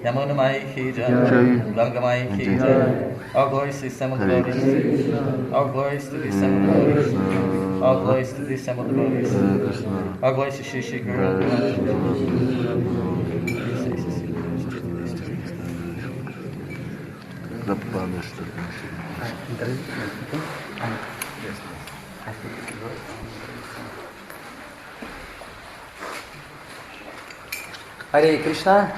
Yamuna Mai ki jai, Ganga Mai ki jai. All glories to the assembled devotees. All glories to the assembled devotees. All glories to the assembled devotees. All glories to Shri Shri Guru. Харе Кришна.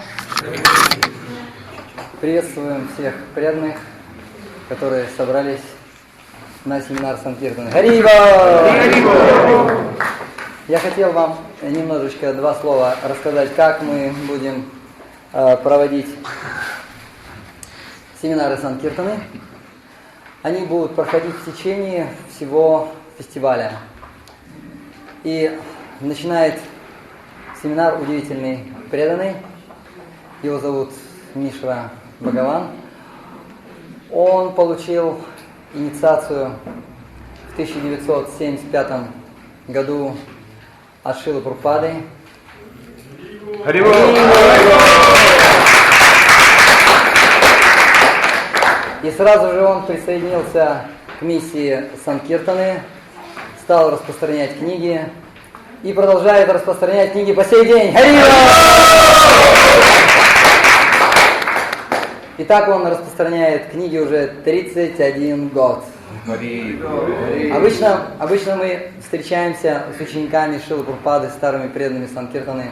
Приветствуем всех преданных, которые собрались на семинар Санкиртаны. Харибо! Я хотел вам немножечко, два слова рассказать, как мы будем проводить семинары Санкиртаны. Они будут проходить в течение всего фестиваля. И начинает семинар удивительный преданный. Его зовут Мишра Бхагаван. Он получил инициацию в 1975 году от Шрилы Прабхупады. И сразу же он присоединился к миссии Санкиртаны, стал распространять книги и продолжает распространять книги по сей день. И так он распространяет книги уже 31 год. Обычно мы встречаемся с учениками Шрилы Прабхупады, старыми преданными Санкиртаны,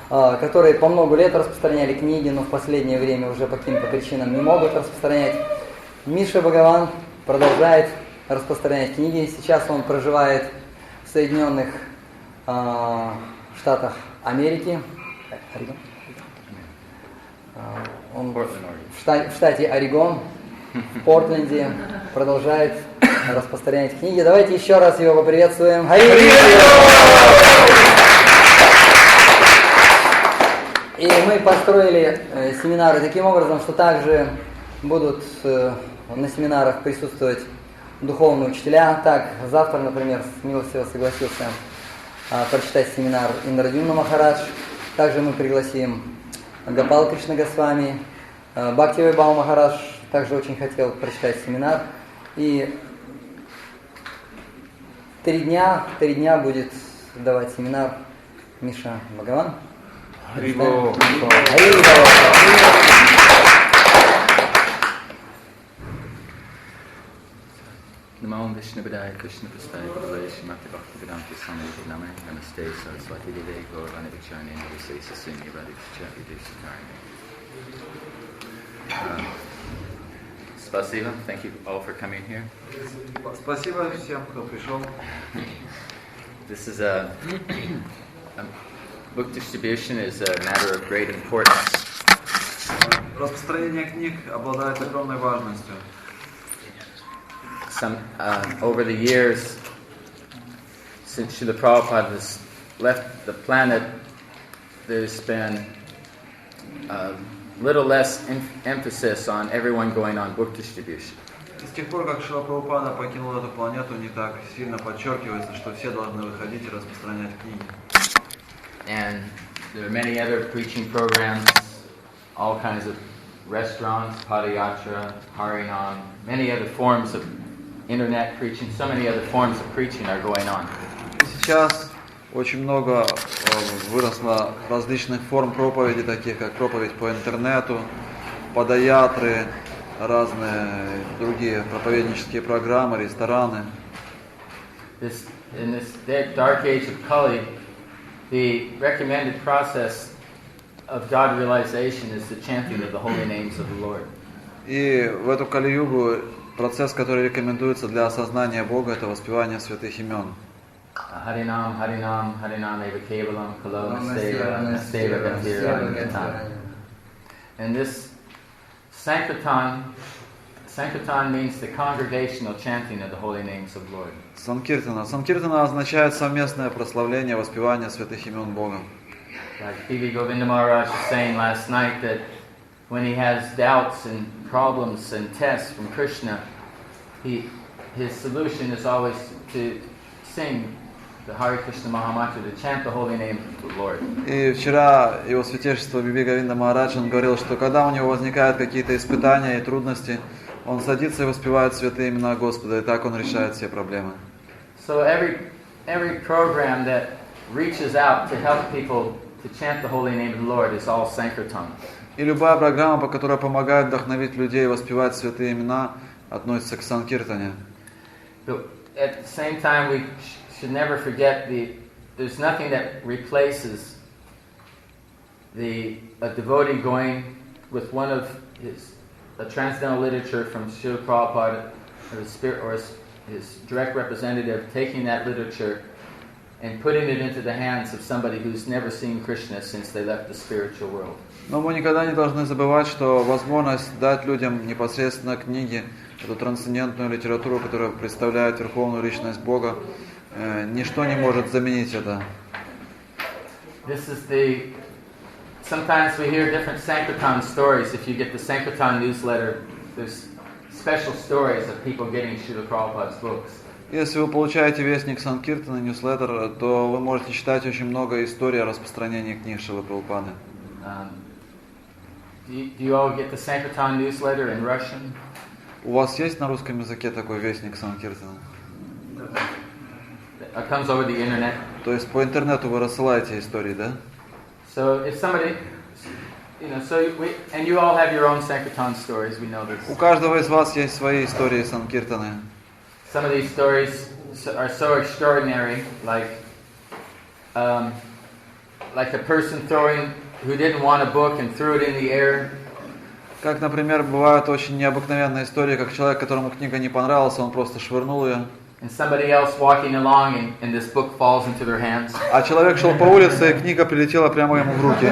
которые по много лет распространяли книги, но в последнее время уже по каким-то причинам не могут распространять. Мишра Бхагаван продолжает распространять книги. Сейчас он проживает в Соединенных Штатах Америки. Он в штате Орегон, в Портленде, продолжает распространять книги. Давайте еще раз его поприветствуем. И мы построили семинары таким образом, что также будут на семинарах присутствовать духовные учителя. Так, завтра, например, милостиво согласился прочитать семинар Индрадюмна Махарадж. Также мы пригласим Гопал Кришна Госвами, Бхактивайбхава Махарадж также очень хотел прочитать семинар. И 3 дня будет давать семинар Мишра Бхагаван. Namo Vishnu Padaya Krishna Prasthaya Bhagavate Srimati Bhaktivedanta Swami Namaste Namaste Saraswati Deve Gauravani Vichani Namaste Sasuni Radhi Chari Deshikarni. Spasiba, thank you all for coming here. Спасибо всем, кто пришел. This is a book distribution is a matter of great importance. Распространение книг обладает огромной важностью. Over the years, since Srila Prabhupada has left the planet, there's been a little less emphasis on everyone going on book distribution. С тех пор, как Шрила Прабхупада покинул эту планету, не так сильно подчеркивается, что все должны выходить и распространять книги. And there are many other preaching programs, all kinds of restaurants, padayatra, harinam, many other forms of internet preaching, so many other forms of preaching are going on. Сейчас очень много выросло различных форм проповеди, таких как проповедь по интернету, падаятры, разные другие проповеднические программы, рестораны. In this dark age of Kali, the recommended process of God realization is the chanting of the holy names of the Lord. И в эту Кали-югу процесс, который рекомендуется для осознания Бога, это воспевание святых имен. Harinam, Harinam, Harinam eva kevalam, kalo nasteva, nasteva gantira. And this Sankirtan Sankirtan means the congregational chanting of the holy names of Lord. Санкиртана. Санкиртана означает совместное прославление, воспевание святых имен Бога. Like P.V. Govinda Maharaj was saying last night that when he has doubts and problems and tests from Krishna, his solution is always to sing the Hare Krishna Mahamantra, to chant the holy name of the Lord. И вчера его святейшество Биби Говинда Махарадж, он говорил, что когда у него возникают какие-то испытания и трудности, он садится и воспевает святые имена Господа, и так он решает все проблемы. So every program that reaches out to help people to chant the holy name of the Lord is all Sankirtan. И любая программа, по которой помогает вдохновить людей воспевать святые имена, относится к Санкиртане. But at the same time, we should never forget there's nothing that replaces a devotee going with one of a transcendental literature from Srila Prabhupada or his direct representative, taking that literature and putting it into the hands of somebody who's never seen Krishna since they left the spiritual world. Но мы никогда не должны забывать, что возможность дать людям непосредственно книги, эту трансцендентную литературу, которая представляет верховную личность Бога, ничто не может заменить это. Sometimes we hear different Sankirtan stories. If you get the Sankirtan newsletter, there's special stories of people getting Srila Prabhupada's books. Если вы получаете вестник Санкиртана, ньюслеттер, то вы можете читать очень много историй о распространении книг Шрилы Прабхупады. Do you all get the Sankirtan newsletter in Russian? У вас есть на русском языке такой вестник Санкиртана? It comes over the internet. То есть по интернету вы рассылаете истории, да? So if somebody, and you all have your own Sankirtan stories, we know this. У каждого из вас есть свои истории Санкиртаны. Some of these stories are so extraordinary, like a person who didn't want a book and threw it in the air. Как, например, бывают очень необыкновенные истории, как человек, которому книга не понравилась, он просто швырнул ее. And somebody else walking along and this book falls into their hands. А человек шел по улице, и книга прилетела прямо ему в руки.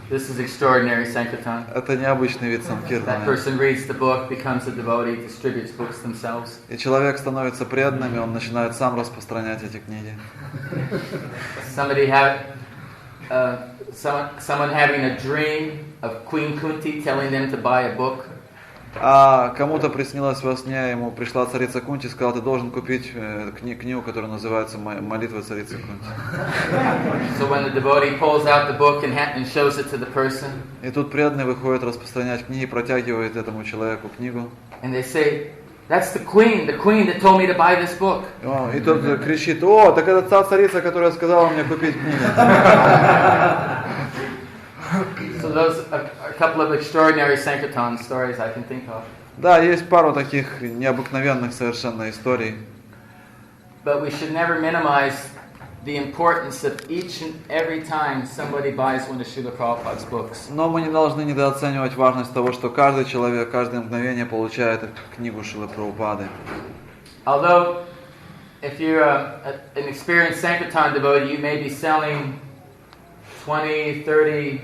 This is extraordinary Sankirtan. Это необычный вид Санкиртаны. That person reads the book, becomes a devotee, distributes books themselves. И человек становится преданным, и он начинает сам распространять эти книги. Someone having a dream of Queen Kunti telling them to buy a book. А кому-то приснилось во сне, ему пришла царица Кунти и сказала, ты должен купить книгу, которая называется «Молитва царицы Кунти». So when the devotee pulls out the book and shows it to the person, и тут преданный выходит распространять книги, протягивает этому человеку книгу. And they say, that's the queen that told me to buy this book. И тот кричит, о, так это та царица, которая сказала мне купить книгу. So those are a couple of extraordinary Sankirtan stories I can think of. Да, есть пару таких необыкновенных совершенно историй. But we should never minimize the importance of each and every time somebody buys one of Srila Prabhupada's books. Но мы не должны недооценивать важность того, что каждый человек, каждое мгновение получает книгу Шрилы Прабхупады. Although, if you're an experienced Sankirtan devotee, you may be selling 20, 30,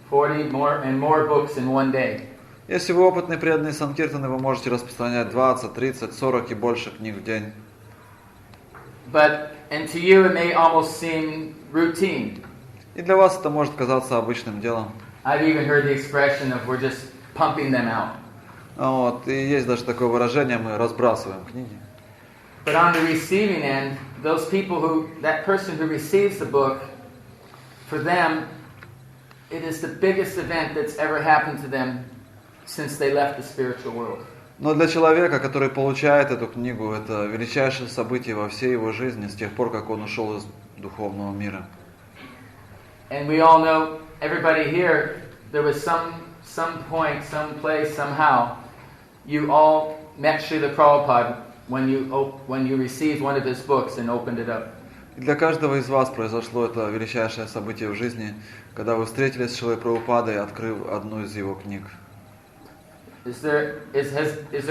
40 more books in one day. Если вы опытный преданный Санкиртаны, вы можете распространять 20, 30, 40 и больше книг в день. And to you it may almost seem routine. И для вас это может казаться обычным делом. I've even heard the expression of we're just pumping them out. Вот, и есть даже такое выражение, мы разбрасываем книги. But on the receiving end, that person who receives the book, for them, it is the biggest event that's ever happened to them since they left the spiritual world. Но для человека, который получает эту книгу, это величайшее событие во всей его жизни с тех пор, как он ушел из духовного мира. And we all know, everybody here, there was some point, some place, somehow, you all met Srila Prabhupada when you received one of his books and opened it up. И для каждого из вас произошло это величайшее событие в жизни, когда вы встретились с Шрилой Прабхупадой, открыв одну из его книг. Is there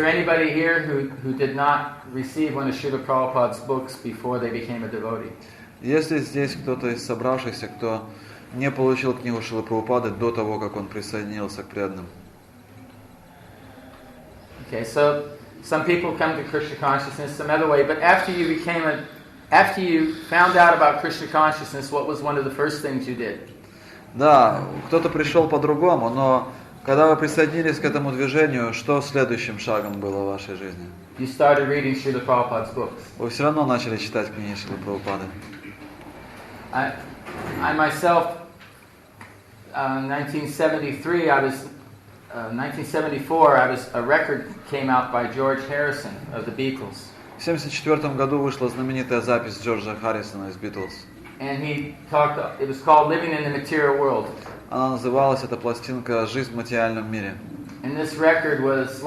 anybody here who did not receive one of Srila Prabhupada's books before they became a devotee? Есть ли здесь кто-то из собравшихся, кто не получил книгу Шрилы Прабхупады до того, как он присоединился к преданным? Okay, so some people come to Krishna consciousness some other way, but after you found out about Krishna consciousness, what was one of the first things you did? Да, кто-то пришел по-другому, но когда вы присоединились к этому движению, что следующим шагом было в вашей жизни? You started reading Srila Prabhupada's books. Вы все равно начали читать книги Шрилы Прабхупады. I myself, 1974, a record came out by George Harrison of the Beatles. В 1974 году вышла знаменитая запись Джорджа Харрисона из Beatles. And it was called Living in the Material World. Она называлась, эта пластинка, «Жизнь в материальном мире». And this record was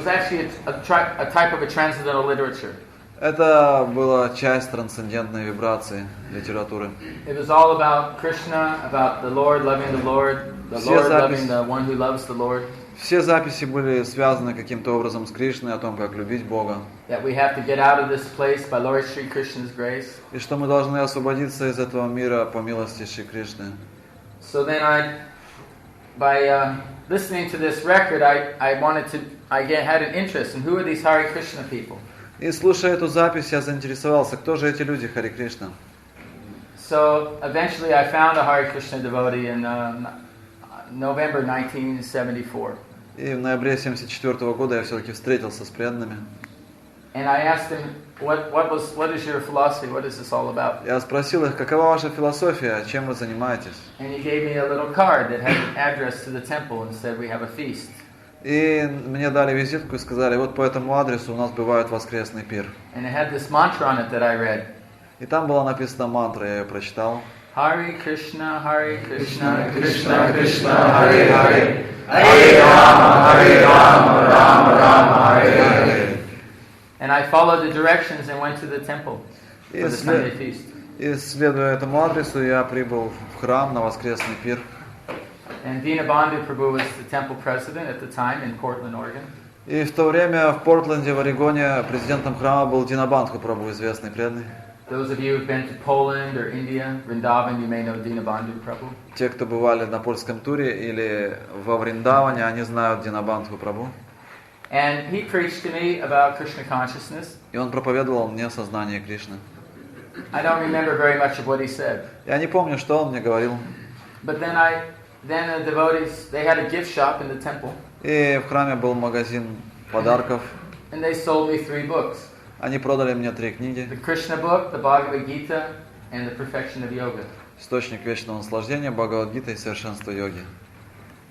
actually a type of a transcendental literature. Это была часть трансцендентной вибрации литературы. It was all about Krishna, about the Lord loving the Lord loving the one who loves the Lord. Все записи были связаны каким-то образом с Кришной, о том, как любить Бога. That we have to get out of this place by Lord Shri Krishna's grace. И что мы должны освободиться из этого мира по милости Шри Кришны. So then by listening to this record, I had an interest in who are these Hare Krishna people. И слушая эту запись, я заинтересовался, кто же эти люди, Харе Кришна. So eventually I found a Hare Krishna devotee in November 1974. И в ноябре 1974 года я все-таки встретился с преданными. And I asked him, what is your philosophy? What is this all about? Я спросил их, какова ваша философия, чем вы занимаетесь? And he gave me a little card that had an address to the temple and said we have a feast. И мне дали визитку и сказали, вот по этому адресу у нас бывает воскресный пир. And it had this mantra on it that I read. И там была написана мантра, я ее прочитал. Hare Krishna, Krishna Krishna, Hare Hare, Hare Rama, Rama Rama, Hare Hare. And I followed the directions and went to the temple for the Sunday feast. И следуя этому адресу, я прибыл в храм на воскресный пир. And Dinabandhu Prabhu was the temple president at the time in Portland, Oregon. И в то время в Портленде, в Орегоне, президентом храма был Динабандху Прабху, известный преданный. Those of you who've been to Poland or India, Vrindavan, you may know Dinabandhu Prabhu. Те, кто бывали на польском туре или во Вриндаване, они знают Динабандху Прабху. And he preached to me about Krishna consciousness. И он проповедовал мне сознание Кришны. I don't remember very much of what he said. Я не помню, что он мне говорил. But then the devotees, they had a gift shop in the temple. И в храме был магазин подарков. And they sold me 3 books. Они продали мне 3 книги. The Krishna book, the Bhagavad Gita, and the Perfection of Yoga. Источник вечного наслаждения, Бхагавад-гита и совершенство йоги.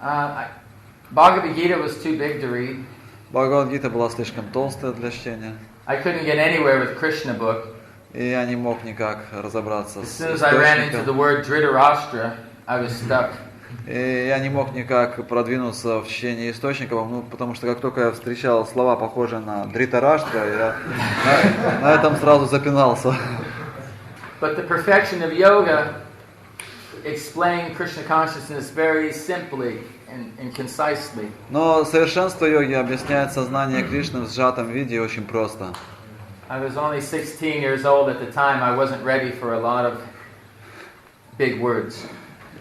Bhagavad Gita was too big to read. Бхагавад-гита была слишком толстая для чтения. I couldn't get anywhere with Krishna book. И я не мог никак разобраться с As soon as I ran into the источником. word Dhritarashtra, I was stuck. И я не мог никак продвинуться в чтении источников, потому что как только я встречал слова, похожие на Дритараштра, я на этом сразу запинался. But the Perfection of Yoga explained Krishna consciousness very simply and concisely. Но совершенство йоги объясняет сознание Кришны в сжатом виде и очень просто. I was only 16 years old at the time. I wasn't ready for a lot of big words.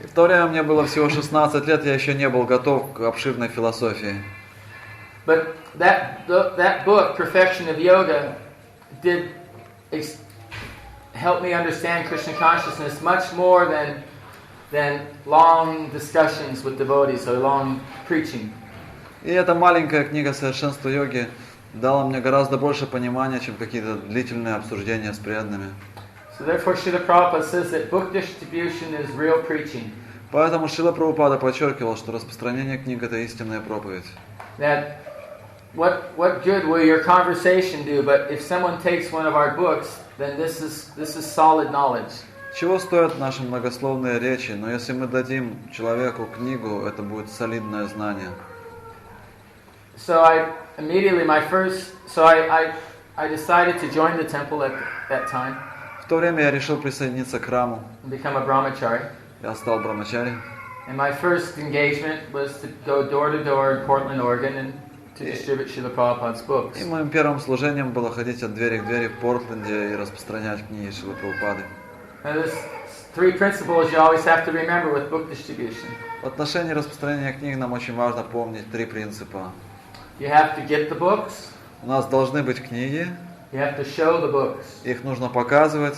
В то время мне было всего 16 лет, я еще не был готов к обширной философии. But that book, Perfection of Yoga, did help me understand Krishna consciousness much more than long discussions with devotees or long preaching. И эта маленькая книга «Совершенство йоги» дала мне гораздо больше понимания, чем какие-то длительные обсуждения с преданными. So therefore, Srila Prabhupada says that book distribution is real preaching. Поэтому Шрила Прабхупада подчеркивал, что распространение книг – это истинная проповедь. That what good will your conversation do? But if someone takes one of our books, then this is solid knowledge. Чего стоят наши многословные речи, но если мы дадим человеку книгу, это будет солидное знание. So I decided to join the temple at that time. В то время я решил присоединиться к храму. And become a brahmachari. Я стал брамачари. And my first engagement was to go door to door in Portland, Oregon, and to distribute Srila Prabhupada's books. И моим первым служением было ходить от двери к двери в Портленде и распространять книги Шрилы Прабхупады. Now there's 3 principles you always have to remember with book distribution. В отношении распространения книг нам очень важно помнить 3 принципа. You have to get the books. У нас должны быть книги. You have to show the books. Их нужно показывать.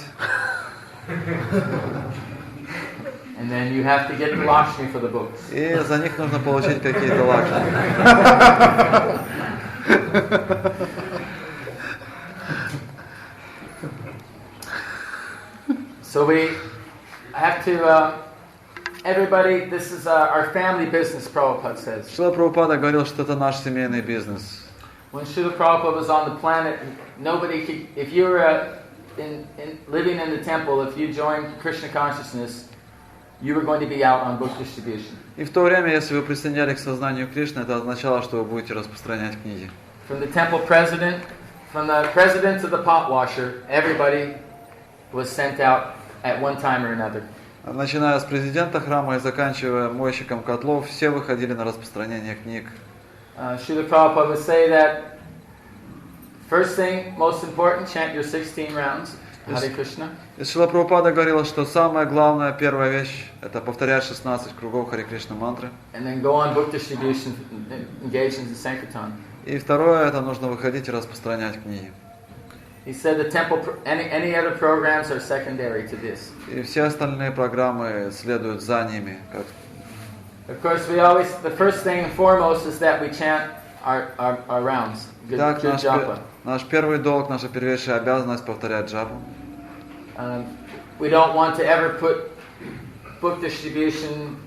And then you have to get the Lakshmi for the books. И за них нужно получить какие-то лакшми. So we have to, everybody, this is our family business, Prabhupada says. Шрила Прабхупада говорил, что это наш семейный бизнес. When Srila Prabhupada was on the planet, nobody could, if you were living in the temple, if you joined Krishna consciousness, you were going to be out on book distribution. И в то время, если вы присоединялись к сознанию Кришны, это означало, что вы будете распространять книги. From the temple president, from the president to the pot washer, everybody was sent out at one time or another. Начиная с президента храма и заканчивая мойщиком котлов, все выходили на распространение книг. Srila Prabhupada would say that first thing, most important, chant your 16 rounds, Hare Krishna. И Шрила Прабхупада говорила, что самая главная, первая вещь, это повторять 16 кругов Харе Кришна мантры. And then go on book distribution, engage in the Sankirtаны. И второе, это нужно выходить и распространять книги. He said the temple, any other programs are secondary to this. И все остальные программы следуют за ними. Of course, we always, the first thing and foremost is that we chant our rounds. Так, Good japa. наш первый долг, наша первейшая обязанность повторять джапу. We don't want to ever push book distribution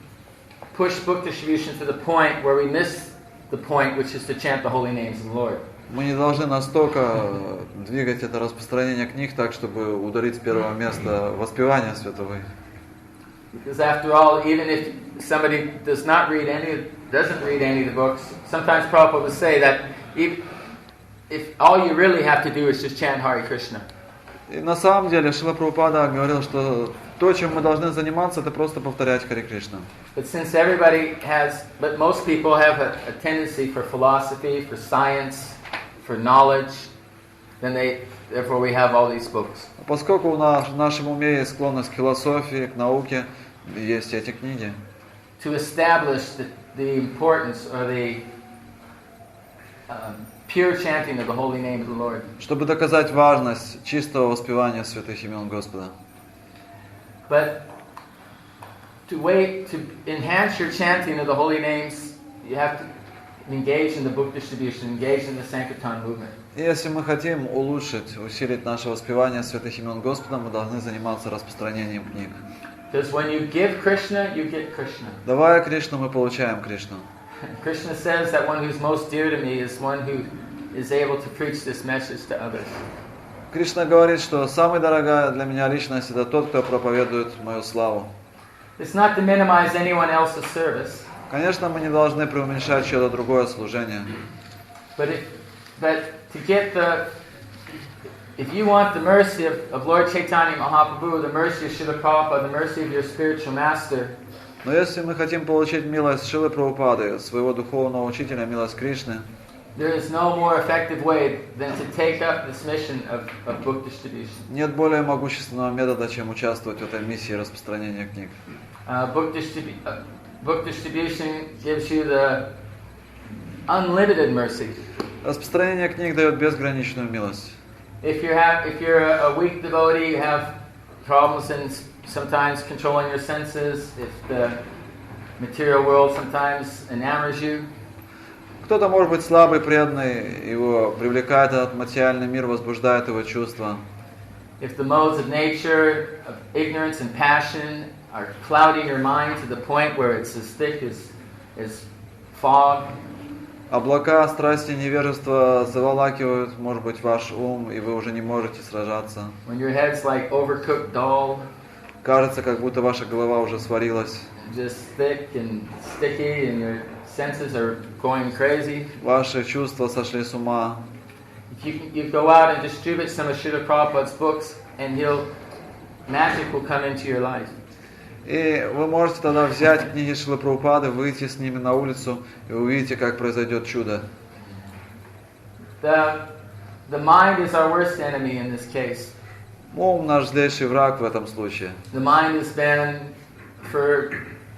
to the point where we miss the point, which is to chant the holy names of the Lord. Мы не должны настолько двигать это распространение книг так, чтобы ударить с первого места воспевание святого. Because after all, even if somebody doesn't read any of the books, sometimes Prabhupada would say that if all you really have to do is just chant Hare Krishna. И на самом деле Шрила Прабхупада говорил, что то, чем мы должны заниматься, это просто повторять Харе Кришна. But most people have a tendency for philosophy, for science, for knowledge, therefore we have all these books. Поскольку в нашем уме есть склонность к философии, к науке, есть эти книги. To establish the importance or the pure chanting of the holy name of the Lord. Чтобы доказать важность чистого воспевания святых имен Господа. But to enhance your chanting of the holy names, you have to engage in the book distribution, engage in the Sankirtan movement. И если мы хотим улучшить, усилить наше воспевание святых имен Господа, мы должны заниматься распространением книг. Because when you give Krishna, you get Krishna. Давая Кришну, мы получаем Кришну. Krishna says that one who's most dear to me is one who is able to preach this message to others. Кришна говорит, что самая дорогая для меня личность это тот, кто проповедует мою славу. It's not to minimize anyone else's service. Конечно, мы не должны преуменьшать чье-то другое служение. But to get if you want the mercy of Lord Chaitanya Mahaprabhu, the mercy of Srila Prabhupada, the mercy of your spiritual master. Но если мы хотим получить милость Шрилы Прабхупады, своего духовного учителя, милость Кришны, there is no more effective way than to take up this mission of book distribution. Нет более могущественного метода, чем участвовать в этой миссии распространения книг. Book distribution gives you the unlimited mercy. Распространение книг дает безграничную милость. If you're a weak devotee, you have problems in sometimes controlling your senses. If the material world sometimes enamors you. Кто-то может быть слабый, преданный, его привлекает этот материальный мир, возбуждает его чувства. If the modes of nature, of ignorance and passion are clouding your mind to the point where it's as thick as fog. Облака, страсти, невежества заволакивают, может быть, ваш ум, и вы уже не можете сражаться. When your head's like overcooked dal. Кажется, как будто ваша голова уже сварилась. Just thick and sticky, and your senses are going crazy. Ваши чувства сошли с ума. You go out and distribute some of Srila Prabhupada's books, and magic will come into your life. И вы можете тогда взять книги Шрилы Прабхупады, выйти с ними на улицу, и увидите, как произойдет чудо. The mind is our worst enemy in this case. Ум наш злейший враг в этом случае. The mind has been for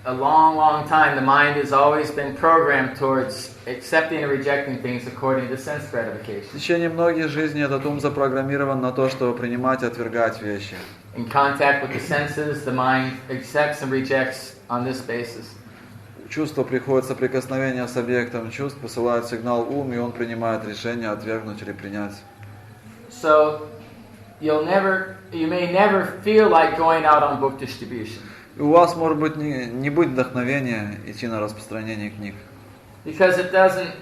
a long, long time, the mind has always been programmed towards accepting and rejecting things according to sense gratification. В течение многих жизней этот ум запрограммирован на то, чтобы принимать и отвергать вещи. In contact with the senses, the mind accepts and rejects on this basis. Чувство приходит соприкосновение с объектом чувств, посылает сигнал ум, и он принимает решение отвергнуть или принять. So you may never feel like going out on book distribution. И у вас может быть не быть вдохновения идти на распространение книг. Because it doesn't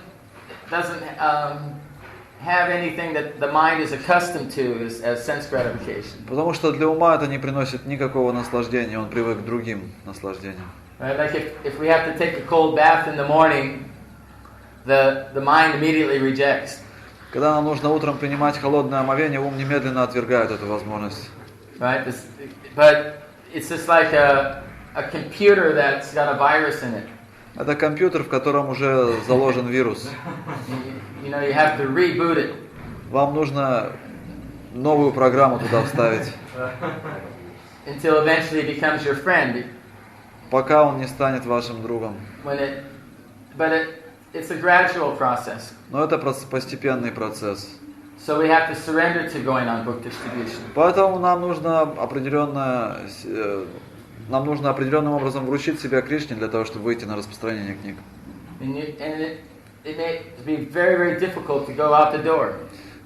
have anything that the mind is accustomed to as sense gratification. Потому что для ума это не приносит никакого наслаждения, он привык к другим наслаждениям. Right? Like if we have to take a cold bath in the morning, the mind immediately rejects. Когда нам нужно утром принимать холодное омовение, ум немедленно отвергает эту возможность. Right? But it's just like a computer that's got a virus in it. Это компьютер, в котором уже заложен вирус. You have to reboot it. Вам нужно новую программу туда вставить. Until eventually it becomes your friend. Пока он не станет вашим другом. It's a gradual process. Но это постепенный процесс. So we have to surrender to going on book distribution. Поэтому нам нужно определенным образом вручить себя Кришне для того, чтобы выйти на распространение книг. And it may be very, very difficult to go out the door.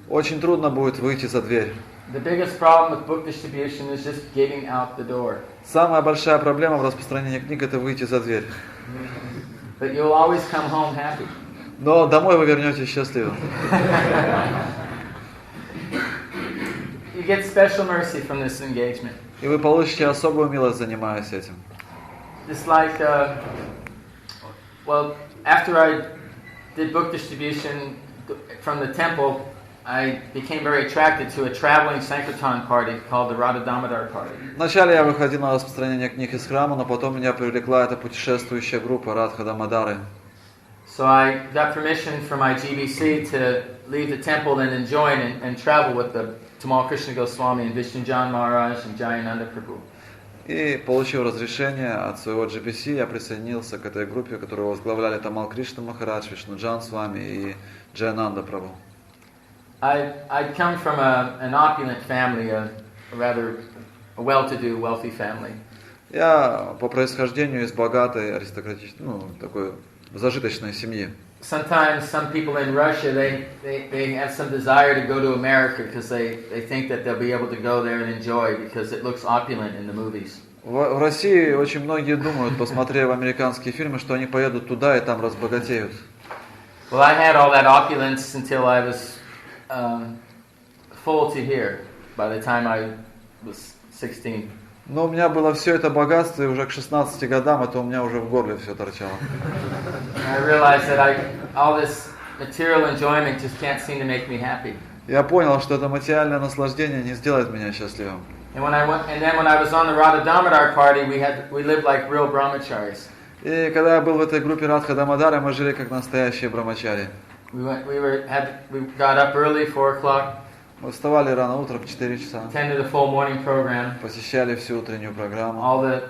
Очень трудно будет выйти за дверь. The biggest problem with book distribution is just getting out the door. Самая большая проблема в распространении книг – это выйти за дверь. But you'll always come home happy. Но домой вы вернетесь счастливым. You get special mercy from this engagement. И вы получите особую милость, занимаясь этим. It's like, after I did book distribution from the temple, I became very attracted to a traveling Sankirtan party called the Radha Damodar Party. Вначале я выходил на распространение книг из храма, но потом меня привлекла эта путешествующая группа Радха Дамодары. So I got permission from my GBC to leave the temple and join and travel with the Tamal Krishna Goswami and Vishnujan Maharaj and Jayananda Prabhu. И получив разрешение от своего GBC, я присоединился к этой группе, которую возглавляли Тамал Кришна Махарадж, Вишнуджан Свами и Джаянанда Прабhu. I'd come from an opulent family, a rather well-to-do, wealthy family. Я по происхождению из богатой аристократической, такой зажиточной семьи. Sometimes some people in Russia they have some desire to go to America because they think that they'll be able to go there and enjoy because it looks opulent in the movies. В России очень многие думают, посмотрев американские фильмы, что они поедут туда и там разбогатеют. Well, I had all that opulence until I was full to here by the time I was 16. Но у меня было все это богатство, и уже к 16 годам это у меня уже в горле все торчало. I realized that all this material enjoyment just can't seem to make me happy. Я понял, что это материальное наслаждение не сделает меня счастливым. And then when I was on the Radha Damodar party, we lived like real brahmacharis. И когда я был в этой группе Радха Дамодары, мы жили как настоящие брамачари. We got up early, 4 o'clock. Мы вставали рано утром в 4 часа. Attended the full morning program. Посещали всю утреннюю программу. All the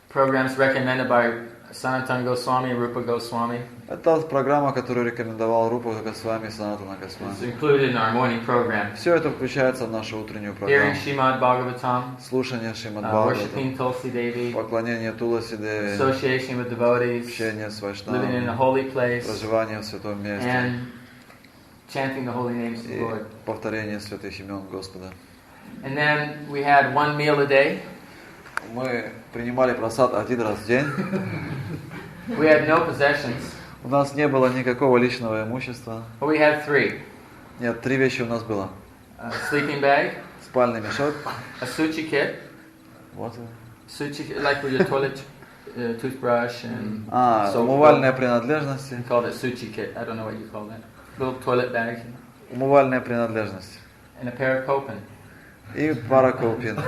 programs recommended by Sanatana Goswami and Rupa Goswami. Это программа, которую рекомендовал Рупа Госвами и Санатана It's Госвами. included in our morning program. Все это включается в нашу утреннюю программу. Hearing Srimad Bhagavatam. Слушание Шримад Бхагаватам. Worshiping Tulsi Devi. Поклонение Туласи Деви. Association with devotees. Общение с Living in вайшнавами. a holy place. Проживание в святом месте. And chanting the holy names of the И Lord. повторение святых имен Господа. And then we had one meal a day. Мы принимали просад один раз в день. We had no possessions. У нас не было никакого личного имущества. But we had 3. Нет, 3 вещи у нас было. A sleeping bag. Спальный мешок. A suchi kit. Вот. Suchi, like with your toilet toothbrush and soap. Умывальные принадлежности. We called it suchi kit. I don't know what you call that. Little toilet bag. Умывальные принадлежности. And a pair of kopin. И пара копин.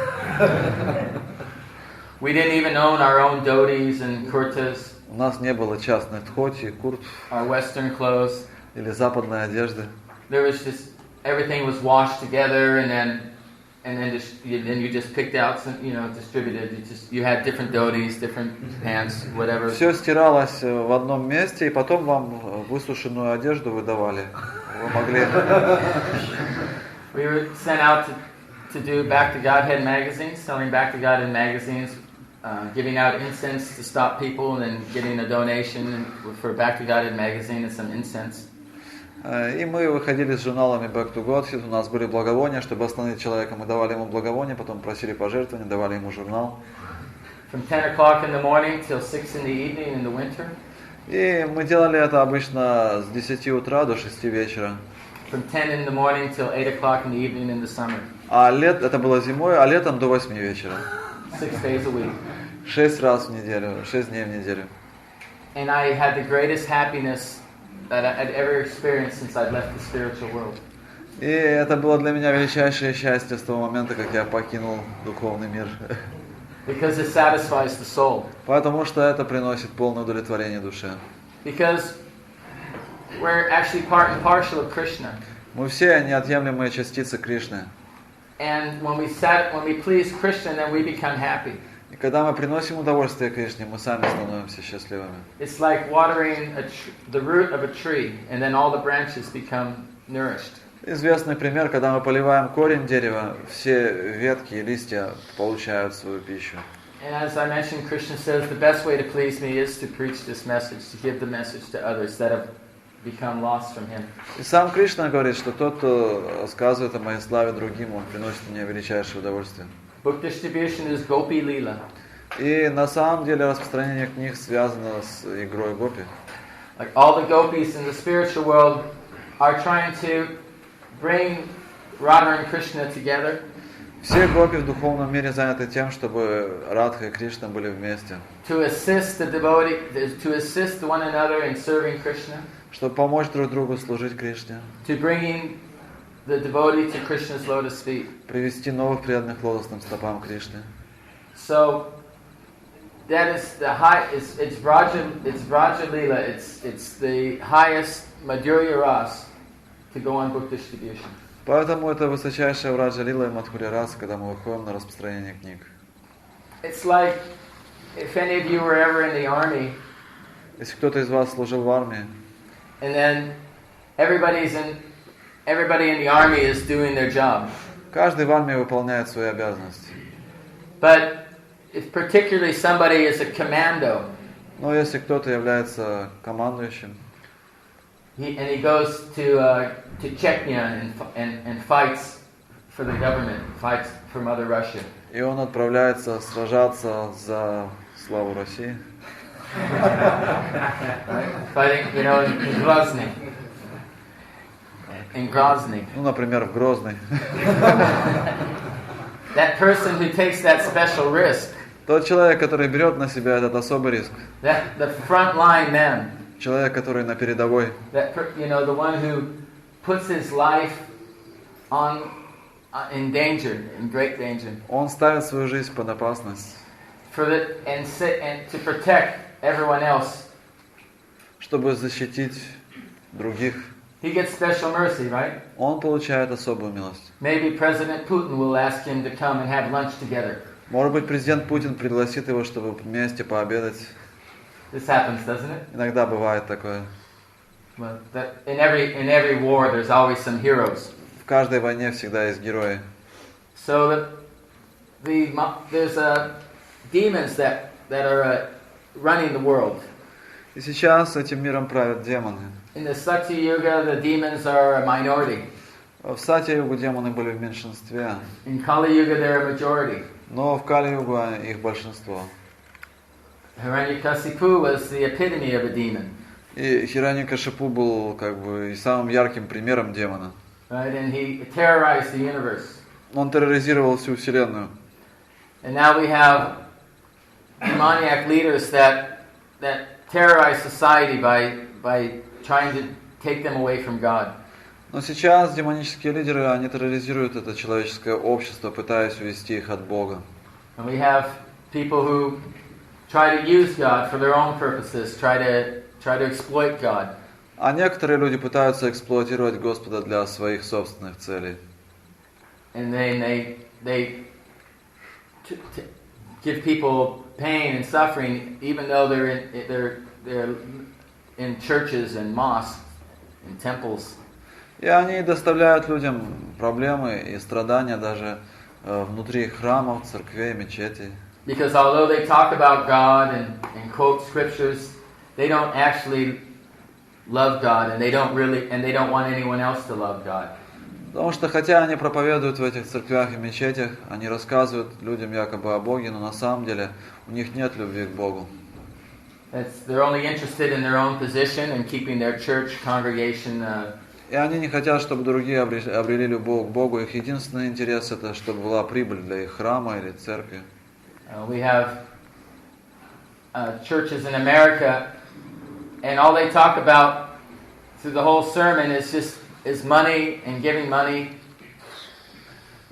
We didn't even own our own dhotis and kurtas. У нас не было частных дхоти, курт Our Western clothes. или западной одежды. There was just everything was washed together and then and then you just picked out some, distributed. You had different dhotis, different pants, whatever. Все стиралось в одном месте, и потом вам высушенную одежду выдавали. Вы могли. We were sent out to do Back to Godhead magazines, selling Back to Godhead magazines, giving out incense to stop people, and then getting a donation for Back to Godhead magazine and some incense. И мы выходили с журналами Back to Godhead, у нас были благовония, чтобы остановить человека, мы давали ему благовония, потом просили пожертвования, давали ему журнал. From 10 o'clock in the morning till 6 in the evening in the winter. И мы делали это обычно с 10 утра до 6 вечера. From 10 in the morning till 8 o'clock in the evening in the summer. Это было зимой, а летом до 8 вечера. 6 days a week. 6 раз в неделю, 6 дней в неделю. And I had the greatest happiness that I'd ever experienced since I'd left the spiritual world. И это было для меня величайшее счастье с того момента, как я покинул духовный мир. Because it satisfies the soul. Потому что это приносит полное удовлетворение душе. Because we're actually part and parcel of Krishna. Мы все неотъемлемые частицы Кришны. And when we please Krishna, then we become happy. И когда мы приносим удовольствие Кришне, мы сами становимся счастливыми. It's like watering the root of a tree, and then all the branches become nourished. Известный пример, когда мы поливаем корень дерева, все ветки и листья получают свою пищу. And as I mentioned, Krishna says the best way to please me is to preach this message, to give the message to others that have become lost from Him. И сам Кришна говорит, что тот, кто рассказывает о моей славе другим, он приносит мне величайшее удовольствие. Book distribution is Gopi Lila. И на самом деле распространение книг связано с игрой гопи. Like all the gopis in the spiritual world are trying to bring Radha and Krishna together. Все гопи в духовном мире заняты тем, чтобы Радха и Кришна были вместе. To assist the devotee, to assist one another in serving Krishna. Чтобы помочь друг другу служить Кришне. To bringing the devotee to Krishna's lotus feet. Привести новых преданных лотосным стопам Кришны. So that is the high. It's Vraja Lila. It's the highest Madhurya Ras to go on book distribution. Поэтому это высочайшая Враджа Лила и Мадхурья Раса, когда мы выходим на распространение книг. It's like if any of you were ever in the army. Если кто-то из вас служил в армии. And then everybody in the army is doing their job. Каждый в армии выполняет свои обязанности. But if particularly somebody is a commando. Но если кто-то является командующим. And he goes to Chechnya and fights for the government, fights for Mother Russia. И он отправляется сражаться за славу России. Fighting, in Grozny. In Grozny. Ну, например, в Грозный. That person who takes that special risk. Тот человек, который берет на себя этот особый риск. The frontline man. Человек, который на передовой. The one who puts his life in danger, in great danger. Он ставит свою жизнь под опасность. And to protect everyone else. Чтобы защитить других. He gets special mercy, right? Он получает особую милость. Maybe President Putin will ask him to come and have lunch together. Может быть, президент Путин пригласит его, чтобы вместе пообедать. This happens, doesn't it? Иногда бывает такое. Well, in every war, there's always some heroes. В каждой войне всегда есть герои. So there's demons that are running the world. И сейчас этим миром правят демоны. In the Satya Yuga, the demons are a minority. В Сатья-югу демоны были в меньшинстве. In Kali Yuga, they're a majority. Но в Кали-югу их большинство. Hiranyakasipu was the epitome of a demon. И Хираньякашипу был как бы и самым ярким примером демона. Right, and he terrorized the universe. Он терроризировал всю вселенную. And now we have demoniac leaders that terrorize society by trying to take them away from God. Но сейчас демонические лидеры, они терроризируют это человеческое общество, пытаясь увести их от Бога. And we have people who try to use God for their own purposes, try to exploit God. А некоторые люди пытаются эксплуатировать Господа для своих собственных целей. and then they give people pain and suffering, even though they're in churches and mosques and temples. И они доставляют людям проблемы и страдания даже внутри храмов, церквей, мечетей. Because although they talk about God and quote scriptures, they don't actually love God, and they don't want anyone else to love God. Потому что хотя они проповедуют в этих церквях и мечетях, они рассказывают людям якобы о Боге, но на самом деле у них нет любви к Богу. They're only interested in their own position and keeping their church congregation. И они не хотят, чтобы другие обрели любовь к Богу. Их единственный интерес это, чтобы была прибыль для их храма или церкви. We have churches in America, and all they talk about through the whole sermon is money and giving money.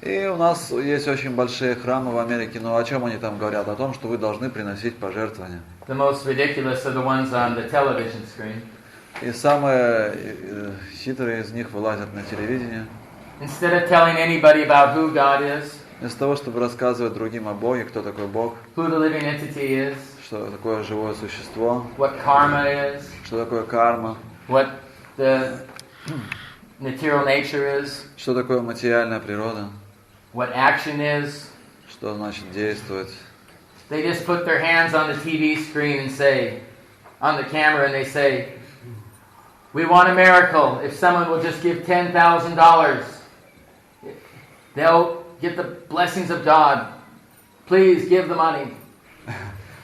И у нас есть очень большие храмы в Америке, но о чем они там говорят? О том, что вы должны приносить пожертвования. The most ridiculous are the ones on the television screen. И самые хитрые из них вылазят на телевидение. Instead of telling anybody about who God is, вместо того, чтобы рассказывать другим о Боге, кто такой Бог, who the living entity is, что такое живое существо, what karma is, что такое карма, what the material nature is, что такое материальная природа, what action is, что значит действовать. they just put their hands on the TV screen and say, on the camera, and they say, we want a miracle. If someone will just give $10,000, they'll get the blessings of God. Please give the money.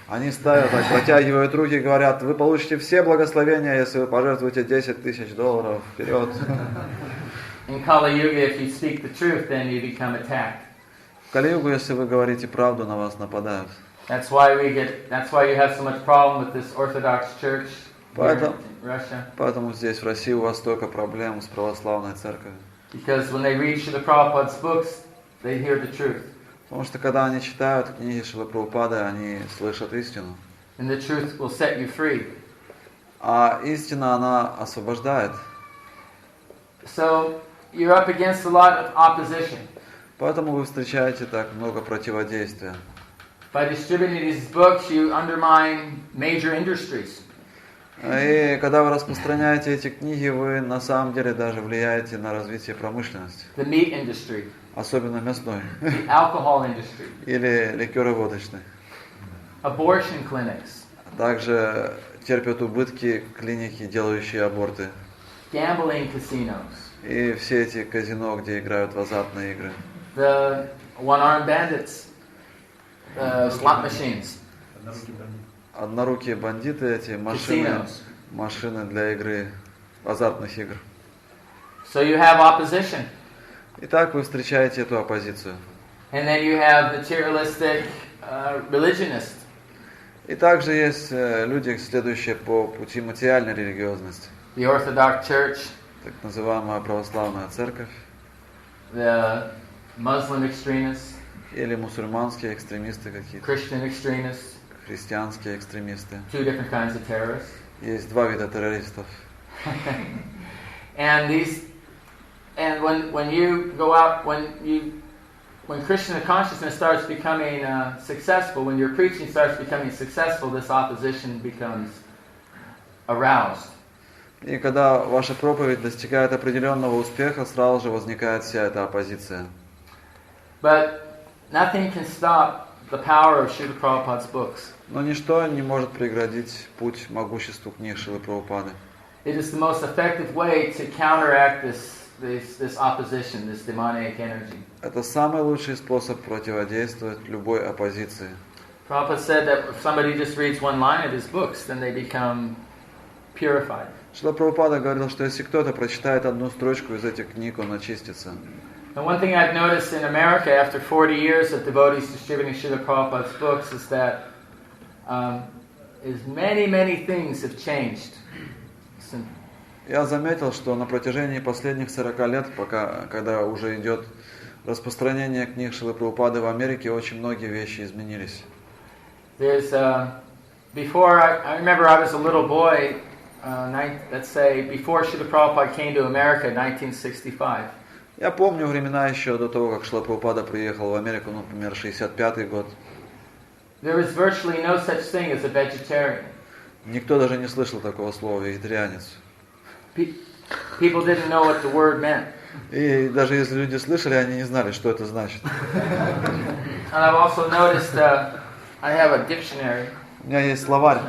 Они ставят, так, протягивают руки и говорят, вы получите все благословения, если вы пожертвуете $10,000 вперед. In Kali Yuga, if you speak the truth, then you become attacked. В Кали-югу, если вы говорите правду, на вас нападают. That's why you have so much problem with this Orthodox Church here in Russia. Поэтому здесь, в России, у вас столько проблем с православной церковью. Because when they read Srila Prabhupada's books, they hear the truth. Потому что когда они читают книги Шрилы Прабхупады, они слышат истину. And the truth will set you free. А истина, она освобождает. So you're up against a lot of opposition. Поэтому вы встречаете так много противодействия. By distributing these books, you undermine major industries. И когда вы распространяете эти книги, вы на самом деле даже влияете на развитие промышленности. The meat industry. Особенно мясной. The alcohol industry. Или ликероводочной. Abortion clinics. Также терпят убытки клиники, делающие аборты. Gambling casinos. И все эти казино, где играют в азартные игры. The one-armed bandits. Slot machines. Однорукие бандиты, эти машины для игры, азартных игр. So you have opposition. Итак, вы встречаете эту оппозицию. And then you have materialistic religionists. И также есть люди, следующие по пути материальной религиозности. The Orthodox Church. Так называемая православная церковь. The Muslim extremists. Или мусульманские экстремисты какие-то. Christian extremists. Христианские экстремисты. Two different kinds of terrorists. Есть два вида террористов. And when you go out, when Krishna consciousness starts becoming successful, when your preaching starts becoming successful, this opposition becomes aroused. И когда ваша проповедь достигает определенного успеха, сразу же возникает вся эта оппозиция. But nothing can stop the power of Srila Prabhupada's books. Но ничто не может преградить путь могуществу книг Шрилы Прабхупады. It is the most effective way to counteract this opposition, this demonic energy. Это самый лучший способ противодействовать любой оппозиции. Prabhupada said that if somebody just reads one line of his books, then they become purified. Шрила Прабхупада говорил, что если кто-то прочитает одну строчку из этих книг, он очистится. And one thing I've noticed in America after 40 years of devotees distributing Srila Prabhupada's books is that many things have changed. Я заметил, что на протяжении последних 40 лет, когда уже идет распространение книг Шрилы Прабхупады в Америке, очень многие вещи изменились. Before I remember I was a little boy, let's say before Srila Prabhupada came to America in 1965. Я помню времена еще до того, как Прабхупада приехал в Америку, например, 65-й год. There was virtually no such thing as a vegetarian. Никто даже не слышал такого слова «вегетарианец». People didn't know what the word meant. И даже если люди слышали, они не знали, что это значит. And I've also noticed I have a dictionary. У меня есть словарь.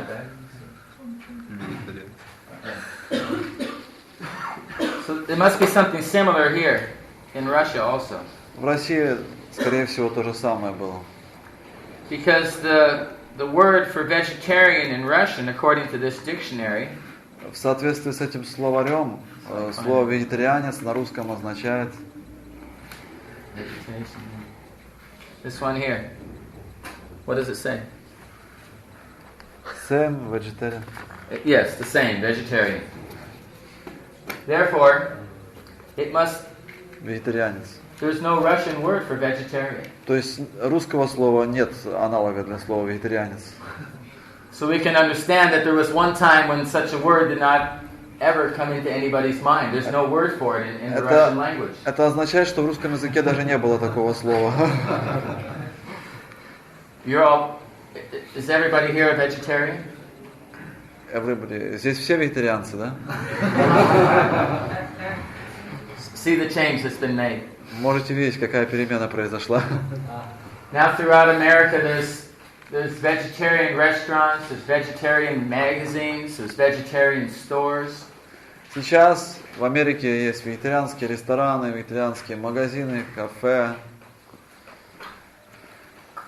So there must be something similar here in Russia also. В России, скорее всего, то же самое было. Because the word for vegetarian in Russian, according to this dictionary, В соответствии с этим словарем, слово «вегетарианец» на русском означает... This one here. What does it say? Same vegetarian. Yes, the same, vegetarian. Therefore, it must... Вегетарианец. There's no Russian word for vegetarian. То есть русского слова нет аналога для слова «вегетарианец». So we can understand that there was one time when such a word did not ever come into anybody's mind. There's no word for it in the Russian language. Это означает, что в русском языке даже не было такого слова. You're all... Is everybody here a vegetarian? Everybody. Здесь все вегетарианцы, да? See the change that's been made. Можете видеть, какая перемена произошла. Now throughout America there's vegetarian restaurants, there's vegetarian magazines, there's vegetarian stores. Сейчас в Америке есть вегетарианские рестораны, вегетарианские магазины, кафе.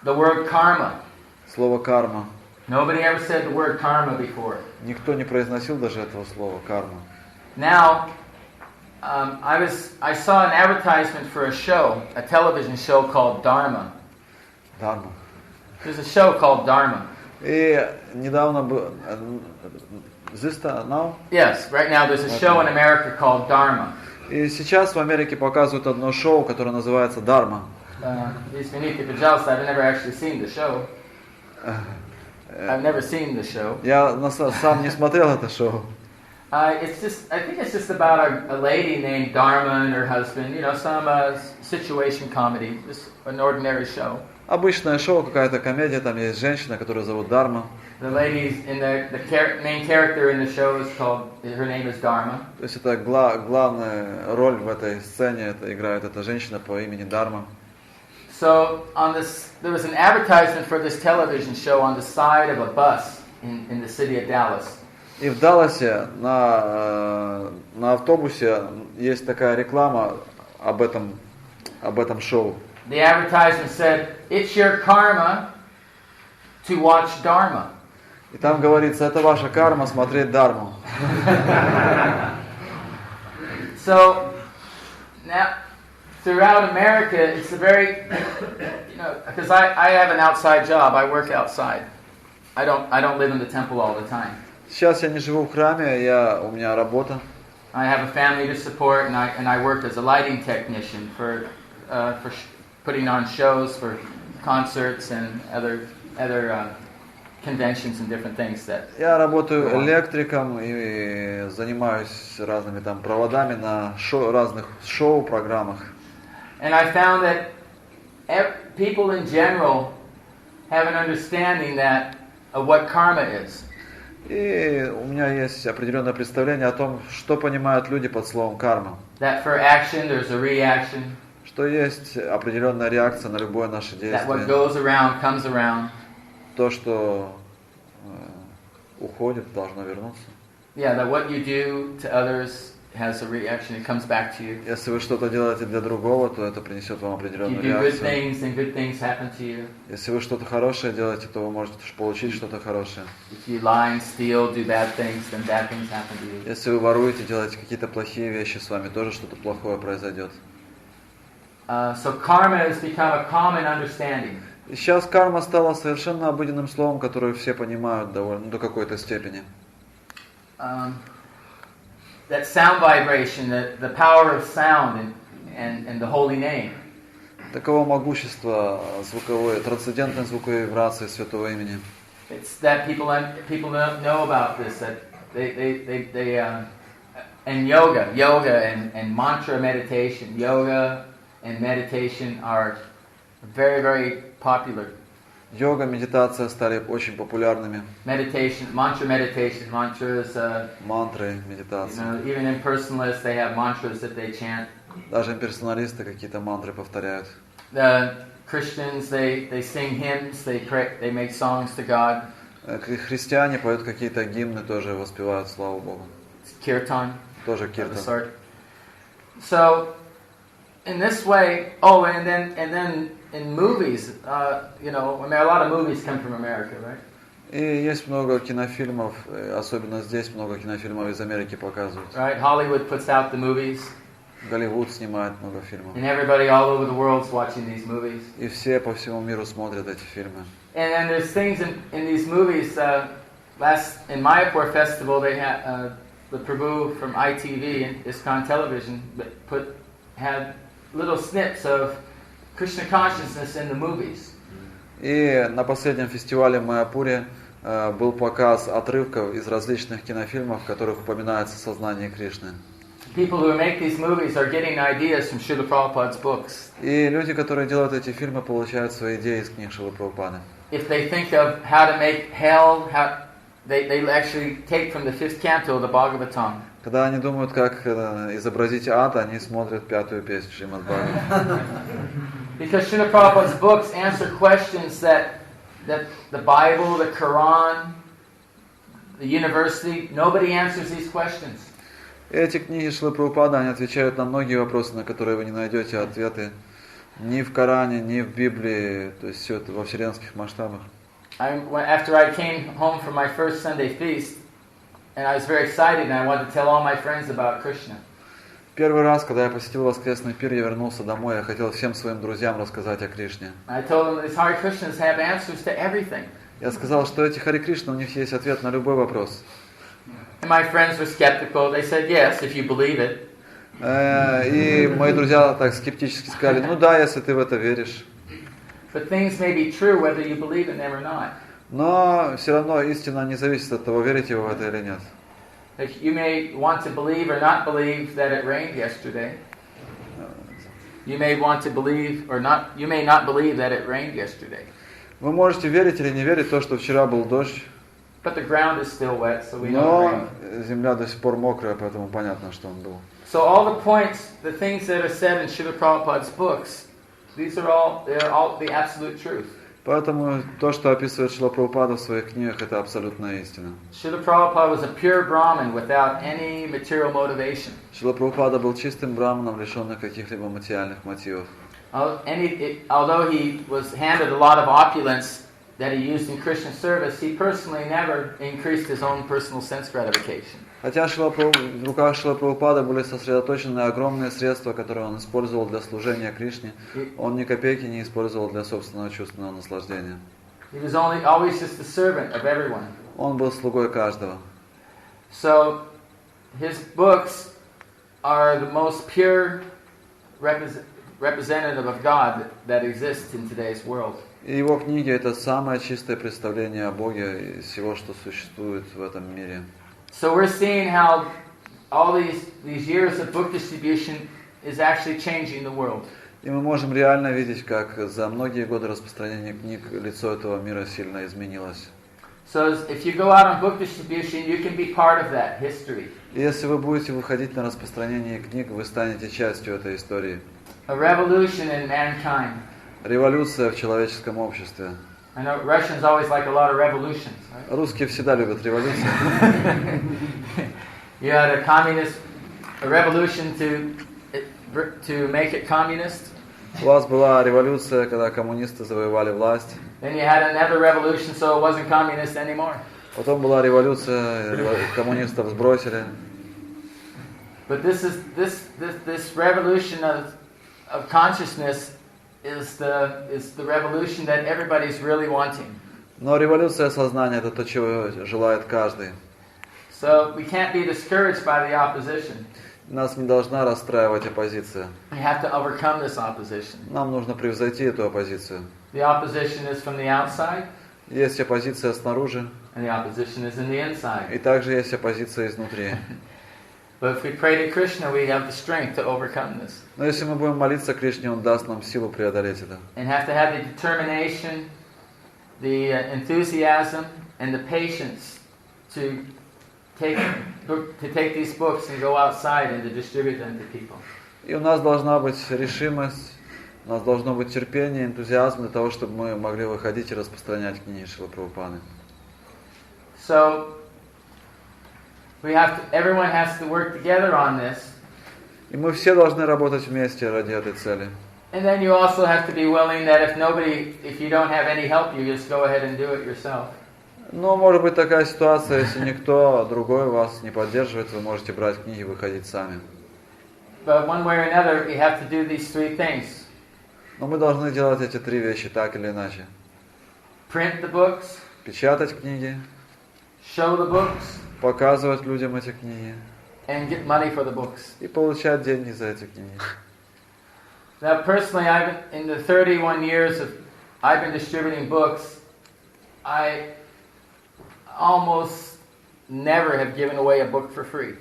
The word karma. Слово карма. Nobody ever said the word karma before. Никто не произносил даже этого слова карма. Now, I saw an advertisement for a show, a television show called Dharma. Дharma. There's a show called Dharma. И недавно был... Now? Yes, right now there's a show in America called Dharma. И сейчас в Америке показывают одно шоу, которое называется «Дарма». Примите, пожалуйста, I've never actually seen the show. I've never seen the show. Я сам не смотрел это шоу. I think it's just about a lady named Dharma and her husband. You know, some situation comedy, just an ordinary show. Обычное шоу, какая-то комедия, там есть женщина, которую зовут Дарма. The lady in the main character in the show is called, her name is Dharma. То есть это главная роль в этой сцене, это играет эта женщина по имени Дарма. So there was an advertisement for this television show on the side of a bus in the city of Dallas. И в Далласе на автобусе есть такая реклама об этом шоу. The advertisement said, "It's your karma to watch Dharma." И там говорится, это ваша карма смотреть Дарму. So now, throughout America, it's a very, because I have an outside job. I work outside. I don't live in the temple all the time. Сейчас я не живу в храме, у меня работа. I have a family to support, and I work as a lighting technician for putting on shows for concerts and other conventions and different things that. Я работаю электриком и занимаюсь разными там проводами на разных шоу-программах. And I found that people in general have an understanding of what karma is. И у меня есть определенное представление о том, что понимают люди под словом карма. That for action there's a reaction. Что есть определенная реакция на любое наше действие. That what goes around comes around. То, что уходит, должно вернуться. Yeah, that what you do to others has a reaction. It comes back to you. Если вы что-то делаете для другого, то это принесет вам определенную реакцию. You do good реакцию. things, and good things happen to you. Если вы что-то хорошее делаете, то вы можете получить что-то хорошее. If you lie and steal, do bad things, then bad things happen to you. Если вы воруете, делаете какие-то плохие вещи, с вами тоже что-то плохое произойдет. So karma has become a common understanding. И сейчас карма стала совершенно обыденным словом, которое все понимают до какой-то степени. That sound vibration, the power of sound and the holy name. Таково могущество звуковой, трансцендентной звуковой вибрации святого имени. It's that people don't know about this. That they And yoga and mantra meditation. Yoga and meditation are very, very popular. Йога, медитация стали очень популярными. Mantra mantras. Мантры, медитация. Even impersonalists, they have mantras that they chant. Даже имперсоналисты какие-то мантры повторяют. The Christians, they sing hymns, they pray, they make songs to God. Христиане поют какие-то гимны, тоже воспевают славу Богу. Kirtan. Тоже киртан. So, in this way, and then in movies, a lot of movies come from America, right? И есть много кинофильмов, особенно здесь много кинофильмов из Америки показывают. Right, Hollywood puts out the movies. Голливуд снимает много фильмов. And everybody all over the world is watching these movies. И все по всему миру смотрят эти фильмы. And then there's things in these movies. In Mayapur Festival, they had the Prabhu from ITV and ISKCON Television had little snips of Krishna consciousness in the movies. И на последнем фестивале в Майяпуре был показ отрывков из различных кинофильмов, в которых упоминается сознание Кришны. People who make these movies are getting ideas from Srila Prabhupada's books. И люди, которые делают эти фильмы, получают свои идеи из книг Шрилы Прабхупады. If they think of how to make hell, they actually take from the 5th canto of the Bhagavatam. Когда они думают, как изобразить ад, они смотрят 5-ю песню Шримад Бхагавана. Because Srila Prabhupada's books answer questions that the Bible, the Quran, the university, nobody answers these questions. Эти книги Шрилы Прабхупады, они отвечают на многие вопросы, на которые вы не найдете ответы ни в Коране, ни в Библии, то есть все это во вселенских масштабах. After I came home from my first Sunday feast, and I was very excited, and I wanted to tell all my friends about Krishna. Первый раз, когда я посетил воскресный пир, я вернулся домой, я хотел всем своим друзьям рассказать о Кришне. I told them these Hare Krishnas have answers to everything. Я сказал, что эти Харе Кришна, у них есть ответ на любой вопрос. And my friends were skeptical. They said, yes, if you believe it. И мои друзья так скептически сказали, ну да, если ты в это веришь. But things may be true whether you believe in them or not. Но все равно истина не зависит от того, верите вы в это или нет. You may want to believe or not believe that it rained yesterday. You may want to believe or not. You may not believe that it rained yesterday. Вы можете верить или не верить в то, что вчера был дождь. But the ground is still wet, so we know it rained. Но земля до сих пор мокрая, поэтому понятно, что он был. So all the points, the things that are said in Srila Prabhupada's books, they're all the absolute truth. Поэтому то, что описывает Шрила Прабхупада в своих книгах, это абсолютная истина. Srila Prabhupada was a pure Brahmin without any material motivation. Шрила Прабхупада был чистым браманом, лишенным каких-либо материальных мотивов. Although he was handed a lot of opulence that he used in Krishna service, he personally never increased his own personal sense gratification. Хотя в руках Шрилы Прабхупады были сосредоточены огромные средства, которые он использовал для служения Кришне, он ни копейки не использовал для собственного чувственного наслаждения. He was always just a servant of everyone. Он был слугой каждого. So his books are the most pure representative of God that exists in today's world. И его книги — это самое чистое представление о Боге из всего, что существует в этом мире. So we're seeing how all these years of book distribution is actually changing the world. И мы можем реально видеть, как за многие годы распространения книг лицо этого мира сильно изменилось. So if you go out on book distribution, you can be part of that history. И если вы будете выходить на распространение книг, вы станете частью этой истории. A revolution in mankind. Революция в человеческом обществе. I know Russians always like a lot of revolutions. Right? Русские всегда любят революции. You had a revolution to make it communist. У вас была революция, когда коммунисты завоевали власть. Then you had another revolution, so it wasn't communist anymore. Потом была революция, коммунистов сбросили. But this revolution of consciousness is the revolution that everybody's really wanting. Но революция сознания — это то, чего желает каждый. So we can't be discouraged by the opposition. Нас не должна расстраивать оппозиция. We have to overcome this opposition. Нам нужно превзойти эту оппозицию. The opposition is from the outside. Есть оппозиция снаружи. And the opposition is in the inside. И также есть оппозиция изнутри. But if we pray to Krishna, we have the strength to overcome this. Но если мы будем молиться Кришне, Он даст нам силу преодолеть это. And have to have the determination, the enthusiasm, and the patience to take these books and go outside and to distribute them to people. И у нас должна быть решимость, у нас должно быть терпение, энтузиазм для того, чтобы мы могли выходить и распространять книги Шрилы Прабхупады. So everyone has to work together on this. И мы все должны работать вместе ради этой цели. And then you also have to be willing that if you don't have any help, you just go ahead and do it yourself. Но может быть такая ситуация, если никто другой вас не поддерживает, вы можете брать книги и выходить сами. But one way or another, you have to do these three things. Но мы должны делать эти три вещи так или иначе. Print the books, Печатать книги, show the books, показывать людям эти книги and get money for the books. и получать деньги за эти книги. Now, personally, in the 31 years I've been distributing books, I almost never have given away a book for free.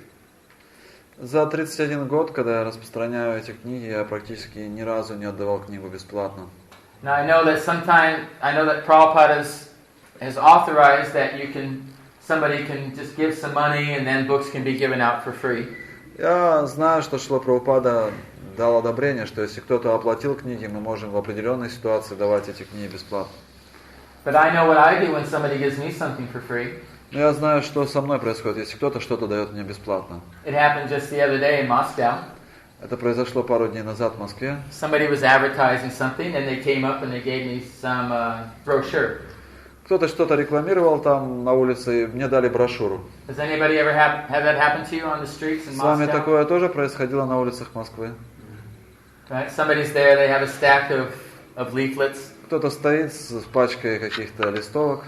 За 31 год, когда я распространяю эти книги, я практически ни разу не отдавал книгу бесплатно. Now, I know that Prabhupada has authorized that somebody can just give some money and then books can be given out for free. Я знаю, что Шрила Прабхупада дал одобрение, что если кто-то оплатил книги, мы можем в определенной ситуации давать эти книги бесплатно. But I know what I do when somebody gives me something for free. Но я знаю, что со мной происходит, если кто-то что-то дает мне бесплатно. It happened just the other day in Moscow. Это произошло пару дней назад в Москве. Somebody was advertising something and they came up and they gave me some brochure. Кто-то что-то рекламировал там на улице, и мне дали брошюру. Has anybody ever have that happen to you on the streets in С вами Moscow? такое тоже происходило на улицах Москвы? Right? Somebody's there, they have a stack of leaflets. Кто-то стоит с пачкой каких-то листовок.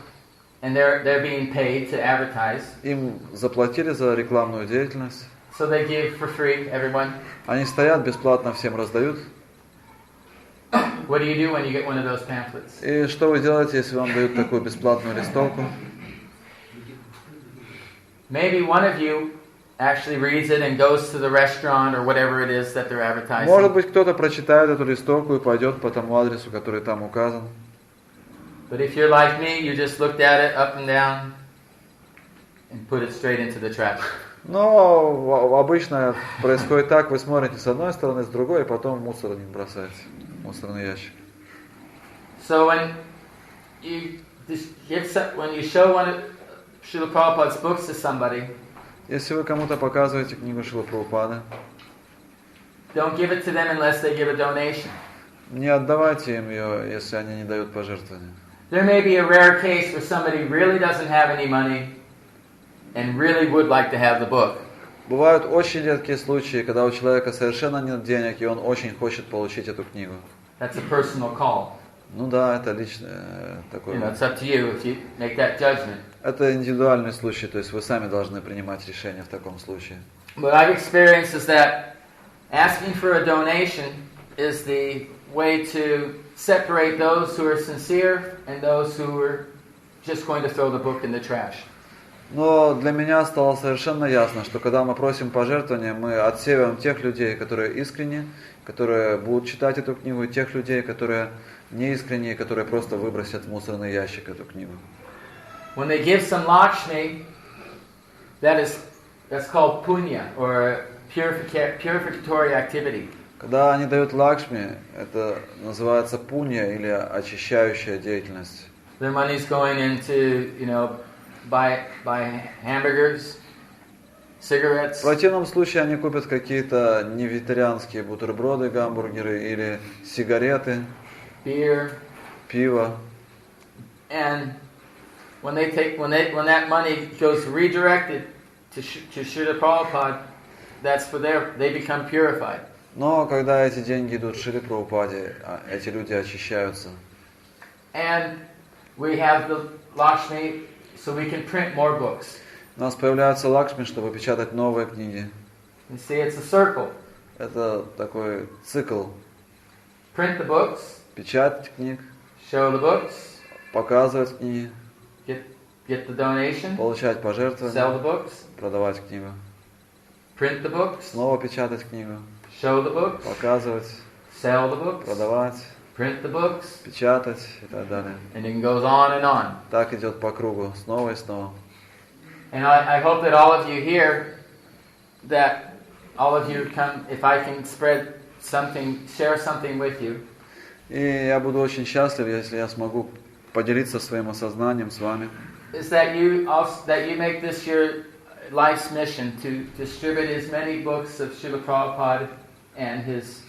And they're being paid to advertise. Им заплатили за рекламную деятельность. So they give for free, everyone. Они стоят, бесплатно всем раздают. What do you do when you get one of those pamphlets? И что вы делаете, если вам дают такую бесплатную листовку? Maybe one of you actually reads it and goes to the restaurant or whatever it is that they're advertising. Может быть, кто-то прочитает эту листовку и пойдет по тому адресу, который там указан. But if you're like me, you just looked at it up and down and put it straight into the trash. Но обычно происходит так, вы смотрите с одной стороны, с другой, и потом в мусорник бросаете, в мусорный ящик. So when you show one of Srila Prabhupada's books to somebody, если вы кому-то показываете книгу Шрилы Прабхупады, don't give it to them unless they give a donation. не отдавайте им ее, если они не дают пожертвования. There may be a rare case where somebody really doesn't have any money and really would like to have the book. Бывают очень редкие случаи, когда у человека совершенно нет денег, и он очень хочет получить эту книгу. That's a personal call. Ну да, это личное такое. It's up to you if you make that judgment. Это индивидуальный случай, то есть вы сами должны принимать решение в таком случае. What I've experienced is that asking for a donation is the way to separate those who are sincere and those who are just going to throw the book in the trash. Но для меня стало совершенно ясно, что когда мы просим пожертвования, мы отсеиваем тех людей, которые искренне, которые будут читать эту книгу, и тех людей, которые неискренние, которые просто выбросят в мусорный ящик эту книгу. When they give some Lakshmi, that's called punya, or purificatory activity. Когда они дают лакшми, это называется пунья или очищающая деятельность. Their money's going into, buy hamburgers, cigarettes. В противном случае они купят какие-то невегетарианские бутерброды, гамбургеры или сигареты, beer, пиво. And when that money goes redirected to Srila Prabhupada, they become purified. Но когда эти деньги идут Шриле Прабхупаде, эти люди очищаются. And we have the Lakshmi, so we can print more books. У нас появляются лакшми, чтобы печатать новые книги. You see, it's a circle. Это такой цикл. Print the books. Печатать книг. Show the books. Показывать книги. Get the donation. Получать пожертвования. Sell the books. Продавать книгу. print the books, снова печатать книгу, show the books, показывать, sell the books, продавать, print the books, печатать и так далее. and it goes on and on. Так идет по кругу, снова и снова. And I hope that all of you here, that all of you come, if I can spread something, share something with you. И я буду очень счастлив, если я смогу поделиться своим осознанием с вами. Is that you make this your life's mission to distribute as many books of Srila Prabhupada and his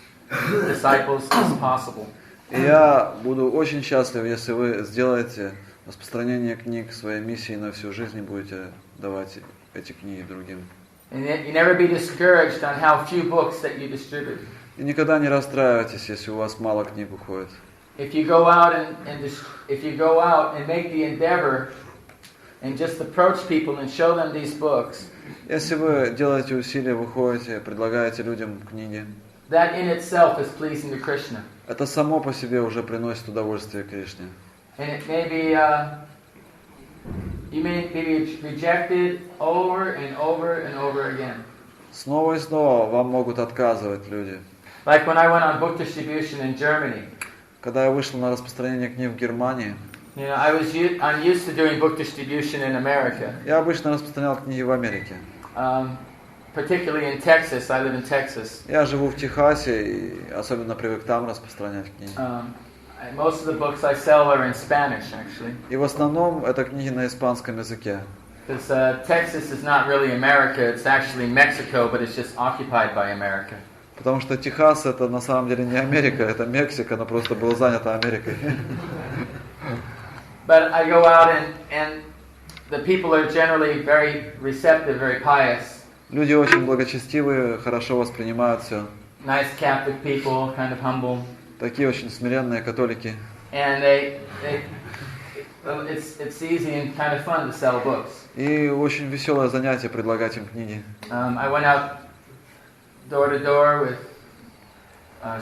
disciples as possible. И я буду очень счастлив, если вы сделаете распространение книг своей миссии на всю жизнь и будете давать эти книги другим. And you never be discouraged on how few books that you distribute. И никогда не расстраивайтесь, если у вас мало книг уходит. If you go out and make the endeavor and just approach people and show them these books, Если вы делаете усилия, выходите, предлагаете людям книги, that in itself is pleasing to Krishna. это само по себе уже приносит удовольствие Кришне. And it may be, you may be rejected over and over and over again. Снова и снова вам могут отказывать люди. Like when I went on book distribution in Germany. Когда я вышел на распространение книг в Германии, You know, I'm used to doing book distribution in America. я обычно распространял книги в Америке. Particularly in Texas, I live in Texas. Я живу в Техасе и особенно привык там распространять книги. Most of the books I sell are in Spanish, actually. И в основном это книги на испанском языке. Because Texas is not really America; it's actually Mexico, but it's just occupied by America. Потому что Техас это на самом деле не Америка, это Мексика, но просто было занято Америкой. But I go out and the people are generally very receptive, very pious. Люди очень благочестивые, хорошо воспринимают все. Nice Catholic people, kind of humble. Такие очень смиренные католики. And it's easy and kind of fun to sell books. И очень веселое занятие предлагать им книги. I went out door to door with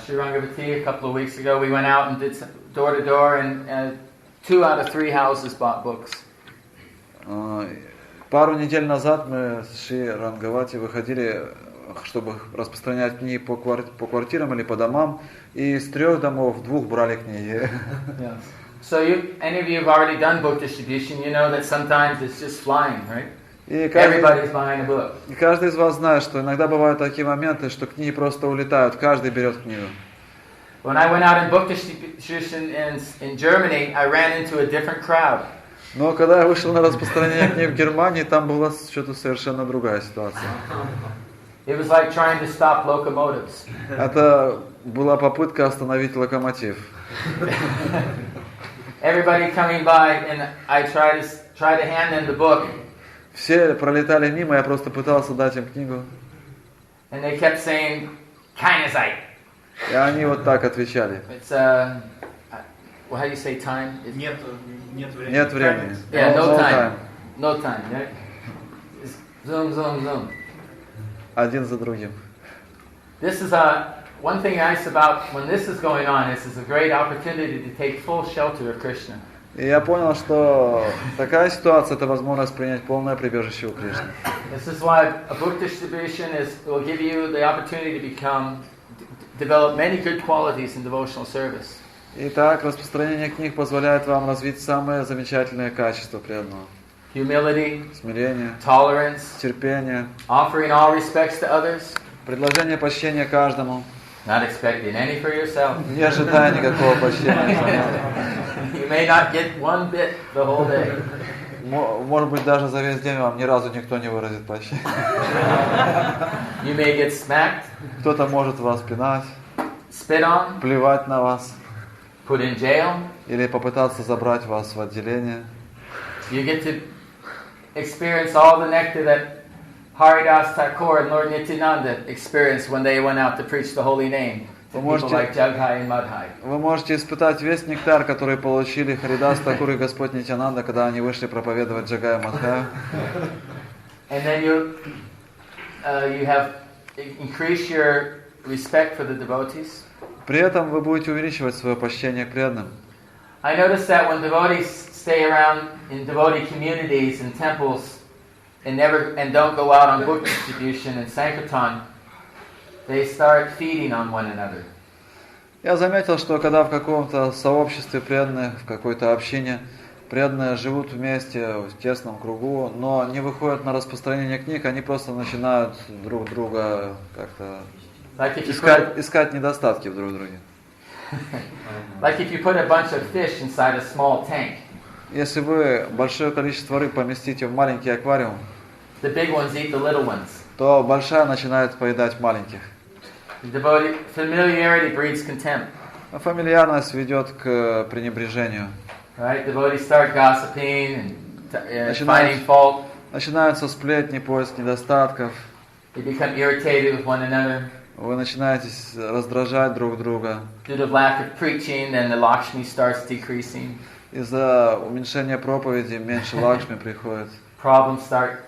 Sri Rangavati a couple of weeks ago. We went out and did door to door, and 2 out of 3 houses bought books. Пару недель назад мы с Шри Рангавати выходили, чтобы распространять книги по квартирам или по домам, и из 3 домов 2 брали книги. Yes. So any of you have already done book distribution, you know that sometimes it's just flying, right? Everybody's buying a book. И каждый из вас знает, что иногда бывают такие моменты, что книги просто улетают, каждый берет книгу. When I went out in book distribution in Germany, I ran into a different crowd. Но когда я вышел на распространение книг в Германии, там была что-то совершенно другая ситуация. It was like trying to stop locomotives. Это была попытка остановить локомотив. Everybody coming by, and I try to hand them the book. Все пролетали мимо, я просто пытался дать им книгу. And they kept saying, "Keine Zeit." И они вот так отвечали. It's how do you say time? Нет времени. Нет времени. Yeah, no time. time. No time, right? It's zoom, zoom, zoom. Один за другим. This is one thing nice about when this is going on. This is a great opportunity to take full shelter of Krishna. И я понял, что такая ситуация – это возможность принять полное прибежище у Кришны. This is why a book distribution will give you the opportunity to develop many good qualities in devotional service. Итак, распространение книг позволяет вам развить самые замечательные качества преданного. Humility, Смирение, tolerance, терпение, offering all respects to others, предложение почтения каждому, not expecting any for yourself. не ожидая никакого почтения. You may not get one bit the whole day. Может быть, даже за весь день вам ни разу никто не выразит почтения. You may get smacked, Кто-то может вас пинать, spit on, плевать на вас, put in jail. или попытаться забрать вас в отделение. You get to experience all the nectar that Haridas Thakur and Lord Nityananda experienced when they went out to preach the holy name to people like Jaghai and Madhai. Вы можете испытать весь нектар, который получили Харидас Такур и Господь Нитянанда, когда они вышли проповедовать Джагая Мадхаю. And then you have increased your respect for the devotees. При этом вы будете увеличивать свое почтение к преданным. I noticed that when devotees stay around in devotee communities and temples, and don't go out on book distribution and Sankirtan, they start feeding on one another. Я заметил, что когда в каком-то сообществе преданных, в какой-то общине, преданные живут вместе в тесном кругу, но не выходят на распространение книг, они просто начинают друг друга как-то искать недостатки в друг друге. Like if you put a bunch of fish inside a small tank. Если вы большое количество рыб поместите в маленький аквариум, the big ones eat the little ones. То большая начинает поедать маленьких. Familiarity breeds contempt. А фамильярность ведет к пренебрежению. Right? Devotees start gossiping and finding fault. Начинаются сплетни, поиск недостатков. They become irritated with one another. Вы начинаете раздражать друг друга. Due to lack of preaching, then the Lakshmi starts decreasing. Из-за уменьшения проповеди меньше Лакшми приходит. Problems start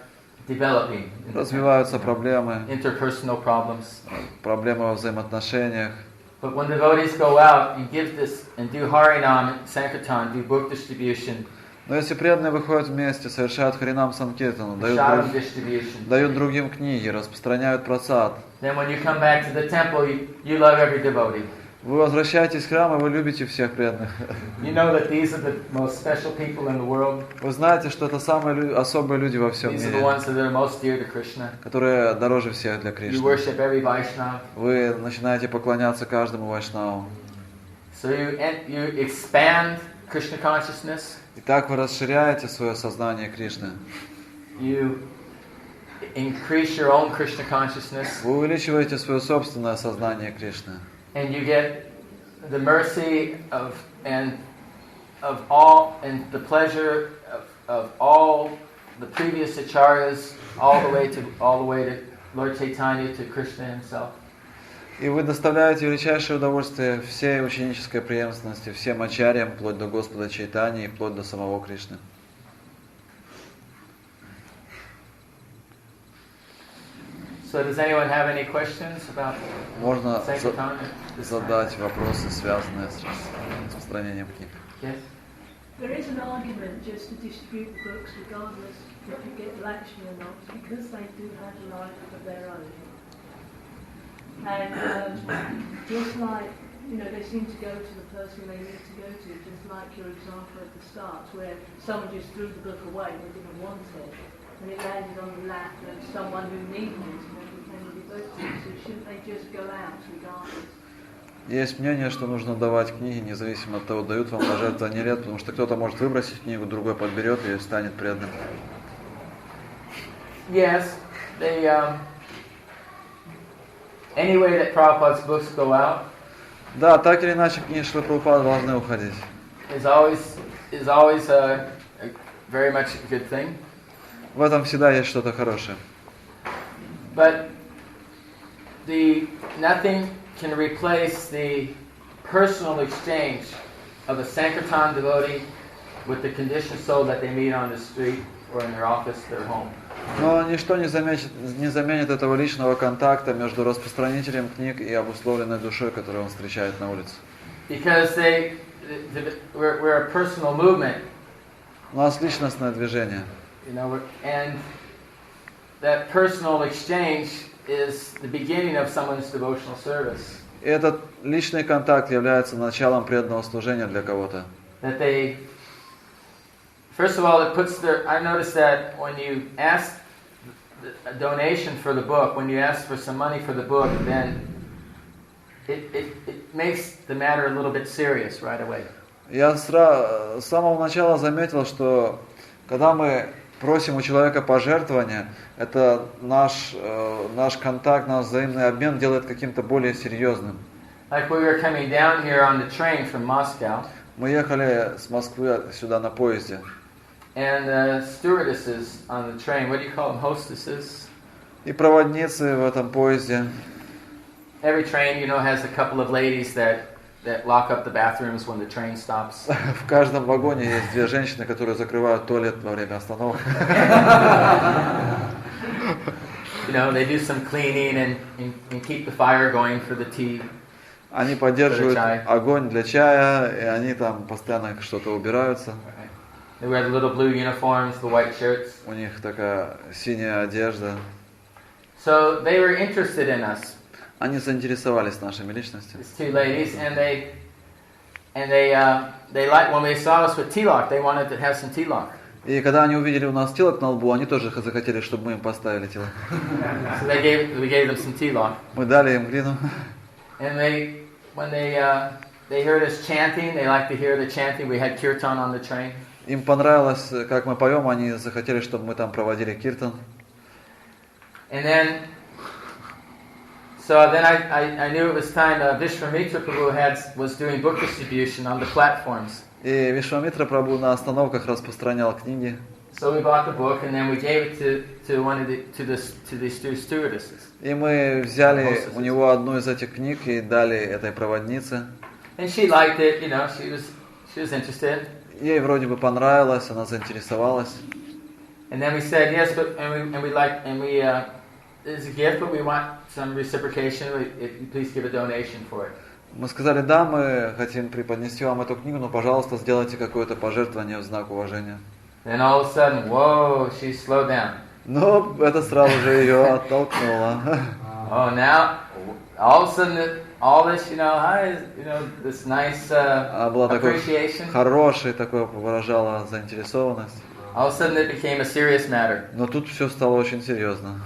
developing. Развиваются проблемы. Interpersonal problems. Проблемы во взаимоотношениях. But when devotees go out and give this and do Harinam, Sankirtan, do book distribution. Но если преданные выходят вместе, совершают Харинам Санкиртану, дают другим книги, распространяют прасад. Then when you come back to the temple, you love every devotee. Вы возвращаетесь в храм, и вы любите всех преданных. You know that these are the most special people in the world. Вы знаете, что это самые особые люди во всем мире, These are the ones that are most dear to Krishna. Которые дороже всех для Кришны. You worship every Vaishnava. Вы начинаете поклоняться каждому Вайшнаву. So you expand Krishna consciousness. И так вы расширяете свое сознание Кришны. You increase your own Krishna consciousness. Вы увеличиваете свое собственное сознание Кришны. And you get the mercy of all and the pleasure of all the previous acharyas, all the way to Lord Chaitanya, to Krishna himself. И вы доставляете величайшее удовольствие всей ученической преемственности, всем ачарьям, вплоть до Господа Чайтани и вплоть до самого Кришны. So does anyone have any questions about Можно Sankirtan? задать вопросы, связанные с распространением книг. Yes? There is an argument just to distribute the books regardless if you get Lakshmi or not, because they do have a life of their own. And just like, they seem to go to the person they need to go to, just like your example at the start, where someone just threw the book away, they didn't want it, and it landed on the lap of someone who needed it, and they became a devotee. So shouldn't they just go out regardless? Есть мнение, что нужно давать книги, независимо от того, дают вам пожертвования или нет, потому что кто-то может выбросить книгу, другой подберет ее и станет преданным. Yes, any way that Prabhupada's books go out. Да, так или иначе книги Шрилы Прабхупады должны уходить. Is always a very much a good thing. В этом всегда есть что-то хорошее. But nothing can replace the personal exchange of a Sankirtan devotee with the conditioned soul that they meet on the street or in their office, their home. Но ничто не заменит этого личного контакта между распространителем книг и обусловленной душой, которую он встречает на улице. Because we're a personal movement. У нас личностное движение. And that personal exchange is the beginning of someone's devotional service. И этот личный контакт является началом преданного служения для кого-то. First of all, I noticed that when you ask a donation for the book, when you ask for some money for the book, then it makes the matter a little bit serious right away. Я с самого начала заметил, что когда мы просим у человека пожертвования, это наш контакт, наш взаимный обмен делает каким-то более серьезным. Like we were coming down here on the train from Moscow. Мы ехали с Москвы сюда на поезде. And the stewardesses on the train, what do you call them, hostesses? И проводницы в этом поезде. Every train, has a couple of ladies that lock up the bathrooms when the train stops. В каждом вагоне есть две женщины, которые закрывают туалет во время остановок. They do some cleaning and keep the fire going for the tea. Они поддерживают огонь для чая, и они там постоянно что-то убираются. They wear the little blue uniforms, the white shirts. У них такая синяя одежда. So they were interested in us. Они заинтересовались нашими личностями. These two ladies, and they liked when they saw us with tilak. They wanted to have some tilak. И когда они увидели у нас тилок на лбу, они тоже захотели, чтобы мы им поставили тилок. So we gave them some tilak. Мы дали им глину. And when they heard us chanting, they liked to hear the chanting. We had kirtan on the train. Им понравилось, как мы поем, они захотели, чтобы мы там проводили киртан. And then I knew it was time. Vishwamitra Prabhu was doing book distribution on the platforms. И Вишвамитра Прабху на остановках распространял книги. So we bought the book and then we gave it to these two stewardesses. И мы взяли у него одну из этих книг и дали этой проводнице. And she liked it, you know. She was interested. Ей вроде бы понравилось, она заинтересовалась. And then we said yes, but it's a gift, but we want some reciprocation. If you please give a donation for it. Мы сказали, да, мы хотим преподнести вам эту книгу, но, пожалуйста, сделайте какое-то пожертвование в знак уважения. Then all of a sudden, whoa, she slowed down. Но это сразу же ее оттолкнуло. Oh, now all of a sudden, all this, this nice appreciation. Хороший такой выражала заинтересованность. All of a sudden, it became a serious matter. Но тут все стало очень серьезно.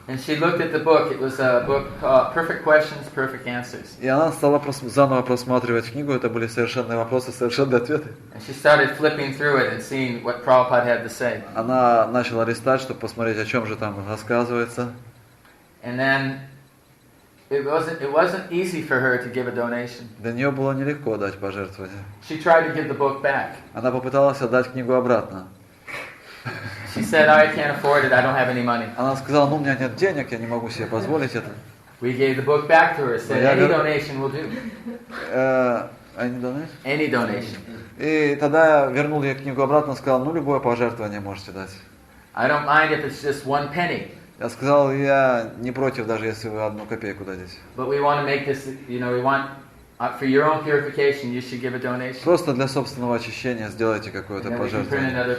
And she looked at the book. It was a book called Perfect Questions, Perfect Answers. И она стала заново просматривать книгу. Это были совершенные вопросы, совершенные ответы. And she started flipping through it and seeing what Prabhupada had to say. Она начала листать, чтобы посмотреть, о чем же там рассказывается. And then it wasn't easy for her to give a donation. Для нее было нелегко дать пожертвование. She tried to give the book back. Она попыталась отдать книгу обратно. She said, I can't afford it. I don't have any money. Она сказала, у меня нет денег, я не могу себе позволить это. We gave the book back to her. Said, any donation will do. Any donation? Any donation. И тогда я вернул ей книгу обратно, сказал, любое пожертвование можете дать. I don't mind if it's just 1 penny. Я сказал, я не против, даже если вы 1 копейку дадите. But we want to make this, we want, for your own purification, you should give a donation. Просто для собственного очищения сделайте какое-то пожертвование.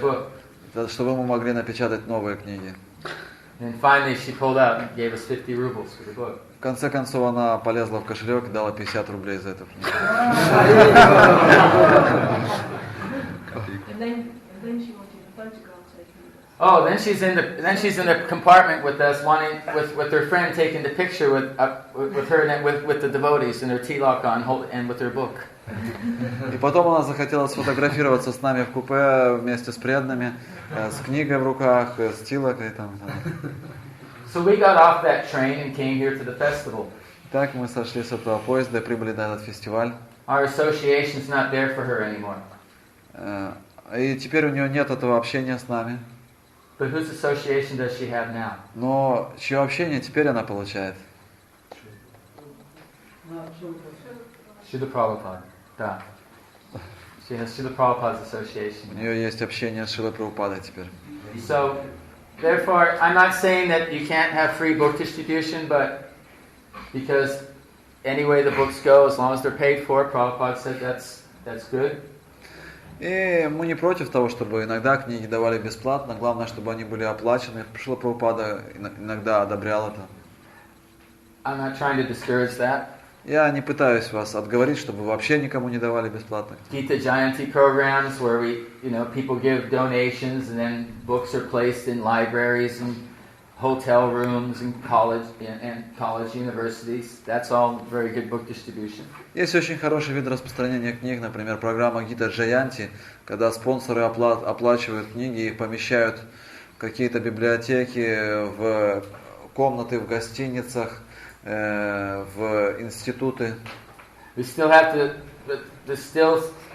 Чтобы мы могли напечатать новые книги. And finally she pulled out and gave us 50 rubles for the book. В конце концов она полезла в кошелек и дала 50 рублей за эту книгу. And then she wanted a photograph taken. Oh, then she's in the compartment with us, with her friend taking the picture with her and with the devotees and her tilak on, and with her book. И потом она захотела сфотографироваться с нами в купе вместе с преданными, с книгой в руках, с тилокой там. So we got off that train and came here to the festival. Так мы сошли с этого поезда и прибыли на этот фестиваль. Our association's not there for her anymore. И теперь у нее нет этого общения с нами. But whose association does she have now? Но чье общение теперь она получает? Srila Prabhupada. Да. She has Srila Prabhupada's association. У нее есть общение с Шрилой Прабхупадой теперь. So, therefore, I'm not saying that you can't have free book distribution, but because anyway the books go, as long as they're paid for, Prabhupada said that's good. И мы не против того, чтобы иногда книги давали бесплатно, главное, чтобы они были оплачены. Шрила Прабхупада иногда одобрял это. I'm not trying to discourage that. Я не пытаюсь вас отговорить, чтобы вы вообще никому не давали бесплатно. Gita Jayanti programs where people give donations and then books are placed in libraries and hotel rooms and college universities. That's all very good book distribution. Есть очень хороший вид распространения книг, например, программа Гита Джаянти, когда спонсоры оплачивают книги и их помещают в какие-то библиотеки, в комнаты, в гостиницах, в институты. We still have to,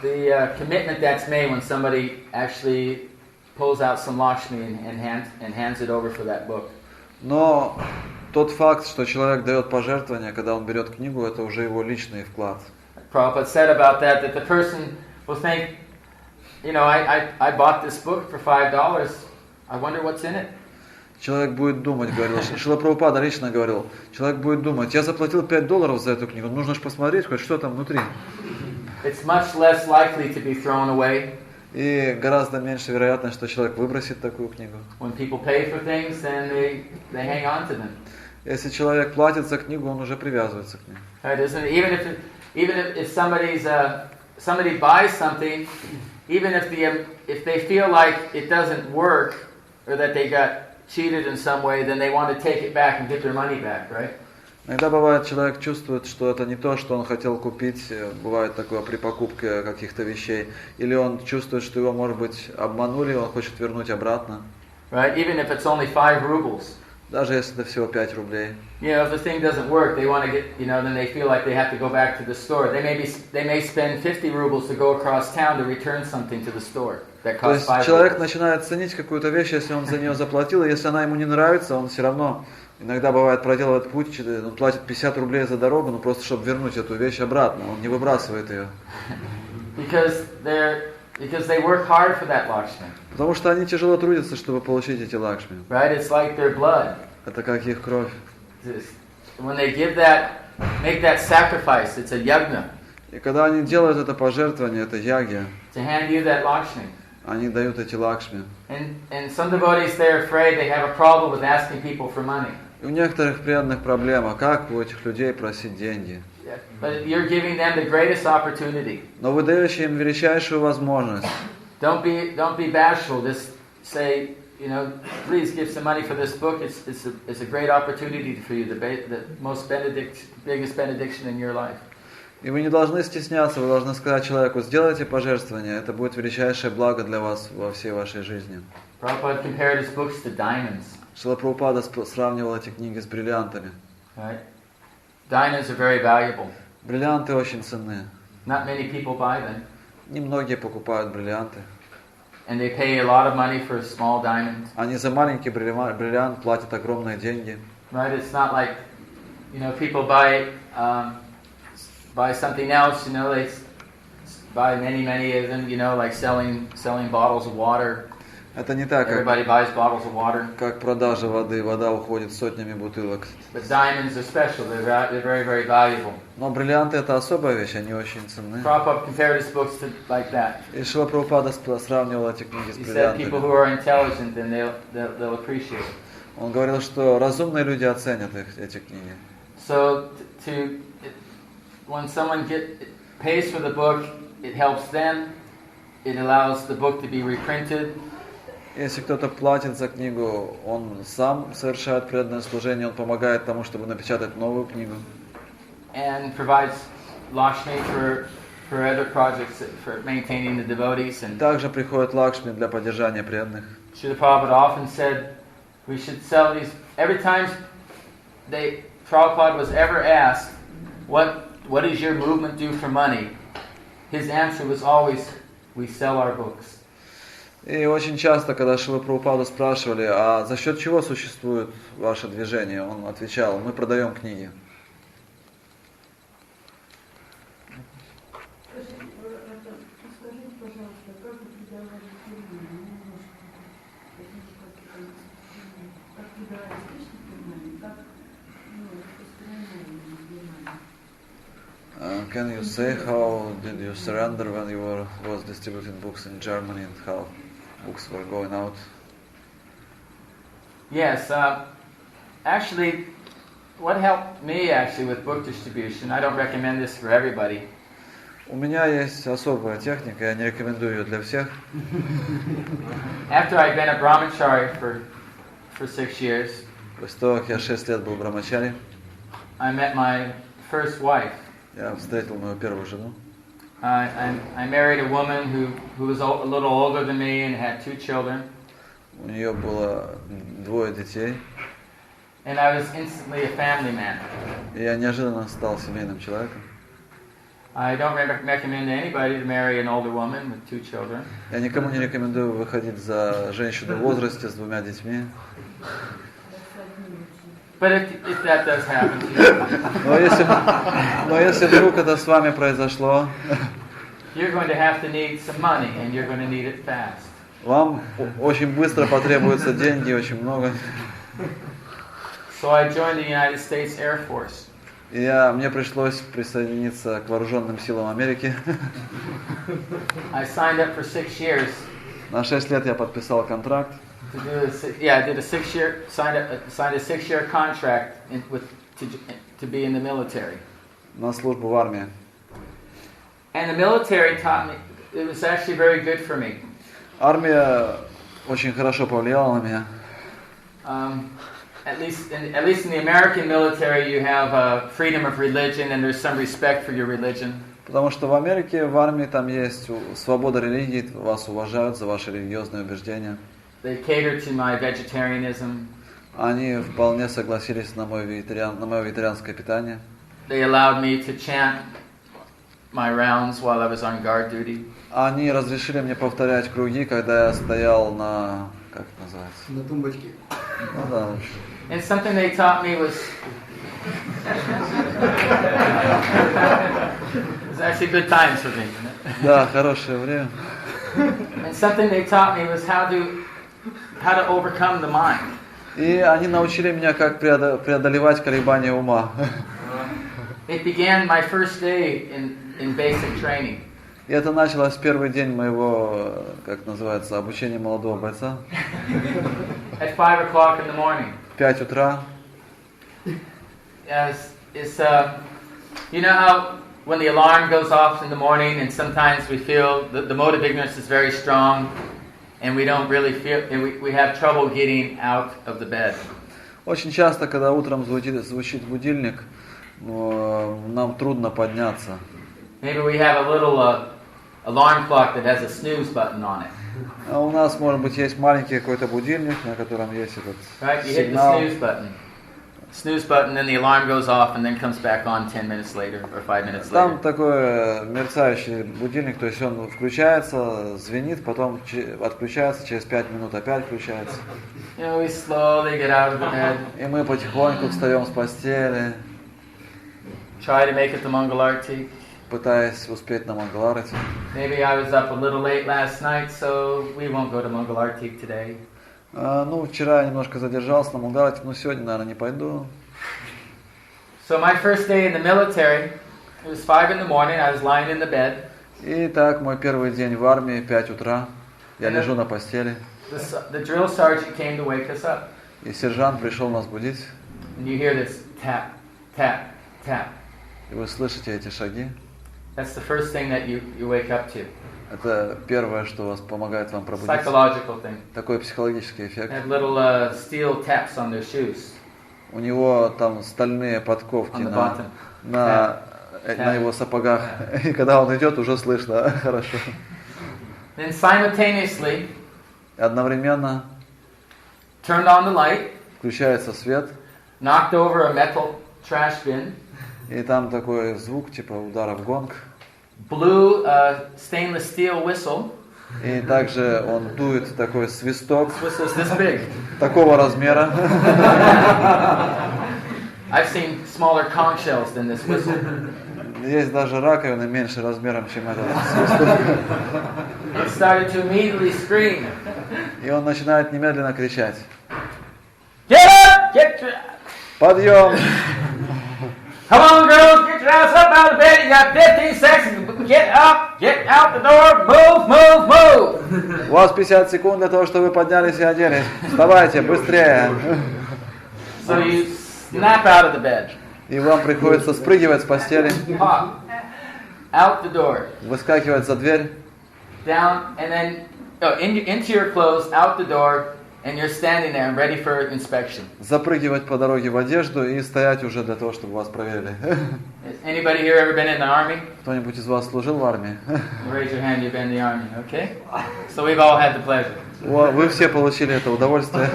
the commitment that's made when somebody actually pulls out some Lakshmi and hands it over for that book. Но тот факт, что человек дает пожертвование, когда он берет книгу, это уже его личный вклад. Prabhupada said about that the person will think, I bought this book for $5. I wonder what's in it. Человек будет думать, говорил, Шрила Прабхупада лично говорил, человек будет думать, я заплатил $5 за эту книгу, нужно же посмотреть, хоть что там внутри. It's much less likely to be thrown away. И гораздо меньше вероятность, что человек выбросит такую книгу. When people pay for things, then they hang on to them. Если человек платит за книгу, он уже привязывается к ней. Right? Isn't it? Even if somebody buys something, even if they feel like it doesn't work or that they got cheated in some way, then they want to take it back and get their money back, right? Иногда бывает, человек чувствует, что это не то, что он хотел купить, бывает такое при покупке каких-то вещей, или он чувствует, что его, может быть, обманули, он хочет вернуть обратно. Right? Even if it's only 5 rubles. Даже если это всего 5 рублей. You know, if the thing doesn't work, they want to get, then they feel like they have to go back to the store. They may spend 50 rubles to go across town to return something to the store that costs 5 rubles. То есть человек начинает ценить какую-то вещь, если он за нее заплатил, и если она ему не нравится, он все равно иногда бывает проделывает путь, он платит 50 рублей за дорогу, но просто чтобы вернуть эту вещь обратно, он не выбрасывает ее. Because they work hard for that Lakshmi. Потому что они тяжело трудятся, чтобы получить эти лакшми. Right? It's like their blood. Это как их кровь. When they make that sacrifice, it's a yagna. И когда они делают это пожертвование, это ягья, To hand you that Lakshmi. они дают эти лакшми. And some devotees, they're afraid they have a problem with asking people for money. И у некоторых преданных проблема, как у этих людей просить деньги. But you're giving them the greatest opportunity. Но вы даете им величайшую возможность. Don't be bashful. Just say, please give some money for this book. It's a great opportunity for you, the biggest benediction in your life. И вы не должны стесняться, вы должны сказать человеку, сделайте пожертвование, это будет величайшее благо для вас во всей вашей жизни. Prabhupada compared his books to diamonds. Шрила Прабхупада сравнивал эти книги с бриллиантами. Right? Diamonds are very valuable. Бриллианты очень ценны. Not many people buy them. Немногие покупают бриллианты. And they pay a lot of money for a small diamond. Они за маленький бриллиант платят огромные деньги. Right? It's not like, people buy something else. They buy many of them. Like selling bottles of water. Это не так, Everybody buys bottles of water. как продажа воды. Вода уходит сотнями бутылок. But diamonds are special. They're very, very valuable. Но бриллианты это особая вещь, они очень ценны. Prabhupada compared his books to like that. И Шрила Прабхупада сравнивал эти книги с He said people who бриллиантами. are intelligent, then they'll appreciate it. Он говорил, что разумные люди оценят эти книги. So when someone pays for the book, it helps them. It allows the book to be reprinted. Если кто-то платит за книгу, он сам совершает преданное служение, он помогает тому, чтобы напечатать новую книгу. And provides Lakshmi for other projects, for maintaining the devotees. And Также приходит лакшми для поддержания преданных. Srila Prabhupada often said we should sell these. Every time Prabhupada was ever asked, what does your movement do for money? His answer was always, we sell our books. И очень часто, когда Шрилу Прабхупаду спрашивали, а за счет чего существует ваше движение, он отвечал, мы продаем книги. Can you say how did you surrender when you was distributing books in Germany and how books were going out? Yes, actually, what helped me with book distribution, I don't recommend this for everybody. У меня есть особая техника, я не рекомендую ее для всех. After I'd been a brahmachari for 6 years, После того, как я 6 лет был брамачари, I met my first wife. я встретил мою первую жену. I married a woman who was a little older than me and had 2 children. У нее было 2 детей. And I was instantly a family man. И я неожиданно стал семейным человеком. I don't recommend anybody to marry an older woman with 2 children. Я никому не рекомендую выходить за женщину в возрасте с 2 детьми. But if that does happen to you, Но если вдруг это с вами произошло, you're going to have to need some money, and you're going to need it fast. вам очень быстро потребуются деньги, очень много. So I joined the United States Air Force. И мне пришлось присоединиться к вооруженным силам Америки. I signed up for 6 years. На 6 лет я подписал контракт. I did a 6-year, signed a 6-year contract to be in the military. На службу в армии. And the military taught me, it was actually very good for me. Армия очень хорошо повлияла на меня. At least in the American military, you have freedom of religion and there's some respect for your religion. Потому что в Америке, в армии там есть свобода религии, вас уважают за ваши религиозные убеждения. They cater to my vegetarianism. Они вполне согласились на мое вегетарианское питание. They allowed me to chant my rounds while I was on guard duty. Они разрешили мне повторять круги, когда я стоял на... Как это называется? На тумбочке. Ну да, в общем. And something they taught me was it's actually good times for me. Да, хорошее время. And something they taught me was how to overcome the mind. И они научили меня, как преодолевать колебания ума. It began my first day in basic training. И это началось в первый день моего, как называется, обучения молодого бойца. At 5 o'clock in the morning. В 5 утра. You know how when the alarm goes off in the morning and sometimes we feel the mode of ignorance is very strong and we don't really feel, and we have trouble getting out of the bed. Очень часто, когда утром звучит будильник, нам трудно подняться. Maybe we have a little alarm clock that has a snooze button on it. А у нас, может быть, есть маленький какой-то будильник, на котором есть этот right? You сигнал. hit the snooze button, then the alarm goes off and then comes back on 10 minutes later or 5 minutes later. Там такой мерцающий будильник, то есть он включается, звенит, потом отключается, через 5 минут опять включается. You know, we slowly get out of the bed. И мы потихоньку встаем с постели, Try to make it to Mangalarti. пытаясь успеть на Мангаларати. Maybe I was up a little late last night, so we won't go to Mangalarti today. Вчера я немножко задержался на Мангаларати, но сегодня, наверное, не пойду. So my first day in the military, it was 5 in the morning, I was lying in the bed. И так, мой первый день в армии, 5 утра, я лежу на постели. The drill sergeant came to wake us up. И сержант пришел нас будить. And you hear this tap, tap, tap. И вы слышите эти шаги. That's the first thing that you wake up to. Это первое, что вас помогает вам пробудиться. Psychological thing. Такой психологический эффект. They have little steel taps on their shoes. У него там стальные подковки на его сапогах. И когда он идет, уже слышно хорошо. Then simultaneously, одновременно turned on the light, включается свет, knocked over a metal trash bin, и там такой звук типа удара в гонг. Blew a stainless steel whistle. И также он дует такой свисток. This whistle's this big. Такого размера. I've seen smaller conch shells than this whistle. Есть даже раковины меньше размером, чем этот свисток. It started to immediately scream. И он начинает немедленно кричать. Get up! Get Подъем! Come on, girls, get your ass up out of bed. You got 15 seconds. Get up, get out the door, move, move, move. У вас 50 секунд для того, чтобы вы поднялись и оделись. Вставайте, быстрее. So you snap out of the bed. И вам приходится спрыгивать с постели. Pop. Out the door. Выскакивать за дверь. Down, and then into your clothes, out the door. And you're standing there ready for inspection. Запрыгивать по дороге в одежду и стоять уже для того, чтобы вас проверили. Anybody here ever been in the army? Кто-нибудь из вас служил в армии? Raise your hand. You've been in the army, okay? So we've all had the pleasure. Вы все получили это удовольствие.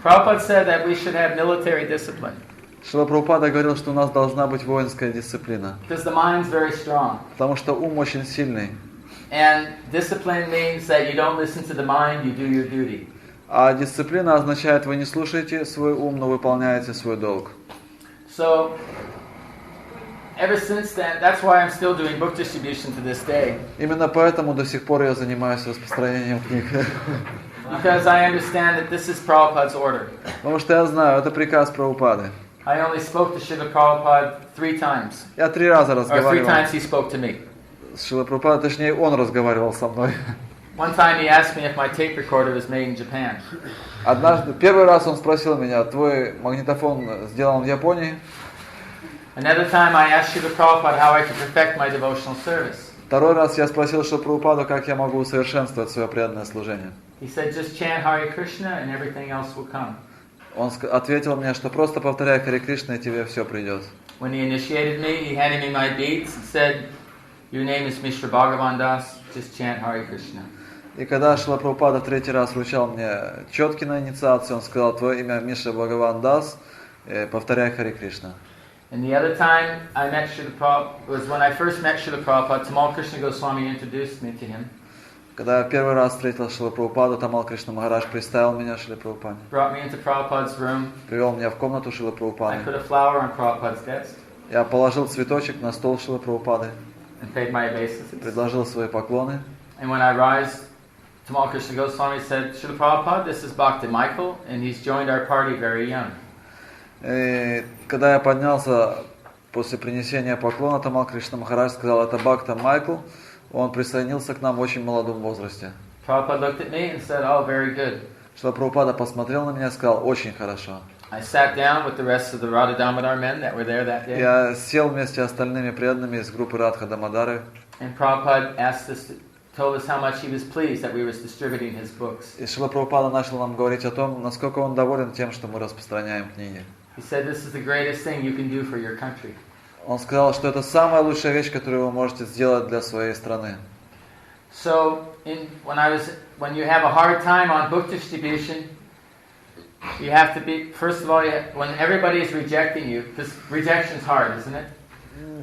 Prabhupada said that we should have military discipline. Шрила Прабхупада говорил, что у нас должна быть воинская дисциплина. Because the mind's very strong. Потому что ум очень сильный. And discipline means that you don't listen to the mind, you do your duty. А дисциплина означает, вы не слушаете свой ум, но выполняете свой долг. So, ever since then, that's why I'm still doing book distribution to this day. Именно поэтому до сих пор я занимаюсь распространением книг. Because I understand that this is Prabhupada's order. Потому что я знаю, это приказ Прабхупады. I only spoke to Srila Prabhupada 3 times. Я 3 раза Or 3 разговаривал times he spoke to me. с Шрилой Прабхупадой, точнее, он разговаривал со мной. One time he asked me if my tape recorder was made in Japan. Однажды, первый раз он спросил меня, твой магнитофон сделан в Японии? Another time I asked Srila Prabhupada how I could perfect my devotional service. Второй раз я спросил Шрилу Прабхупаду, как я могу усовершенствовать свое преданное служение. He said, just chant Hare Krishna and everything else will come. Он ответил мне, что просто повторяй Харе Кришна, и тебе все придет. When he initiated me, he handed me my beads and said, your name is Mishra Bhagavan Das, just chant Hare Krishna. И когда Шрила Прабхупада в 3-й раз вручал мне четки на инициацию, он сказал, твое имя Мишра Бхагаван Das, повторяй Харе Кришна. And the other time I met Srila Prabhupada was when I first met Srila Prabhupada. Tamal Krishna Goswami introduced me to him. Когда я первый раз встретил Шрилу Прабхупаду, Тамал Кришна Махарадж представил меня Шриле Прабхупаде. Brought me into Prabhupada's room. Привел меня в комнату Шрилы I Прабхупады. put a flower on Prabhupada's desk. Я положил цветочек на стол Шрилы Прабхупады. And paid my obeisances. Предложил свои поклоны. And when I rise, Tamal Krishna Goswami said, Srila Prabhupada, this is Bhakti Michael, and he's joined our party very young. И когда я поднялся после принесения поклона, Тамал Кришна Махарадж сказал, это Бхакта Майкл, он присоединился к нам в очень молодом возрасте. Prabhupada looked at me and said, oh, very good. Шрила Прабхупада посмотрел на меня и сказал, очень хорошо. I sat down with the rest of the Radha Damodar men that were there that day. Я сел вместе с остальными преданными из группы Радха Дамодары. And Prabhupada asked us, told us how much he was pleased that we were distributing his books. И Шрила Прабхупада начал нам говорить о том, насколько он доволен тем, что мы распространяем книги. He said, this is the greatest thing you can do for your country. Он сказал, что это самая лучшая вещь, которую вы можете сделать для своей страны. So, when you have a hard time on book distribution, you have to be, first of all, when everybody is rejecting you, because rejection is hard, isn't it?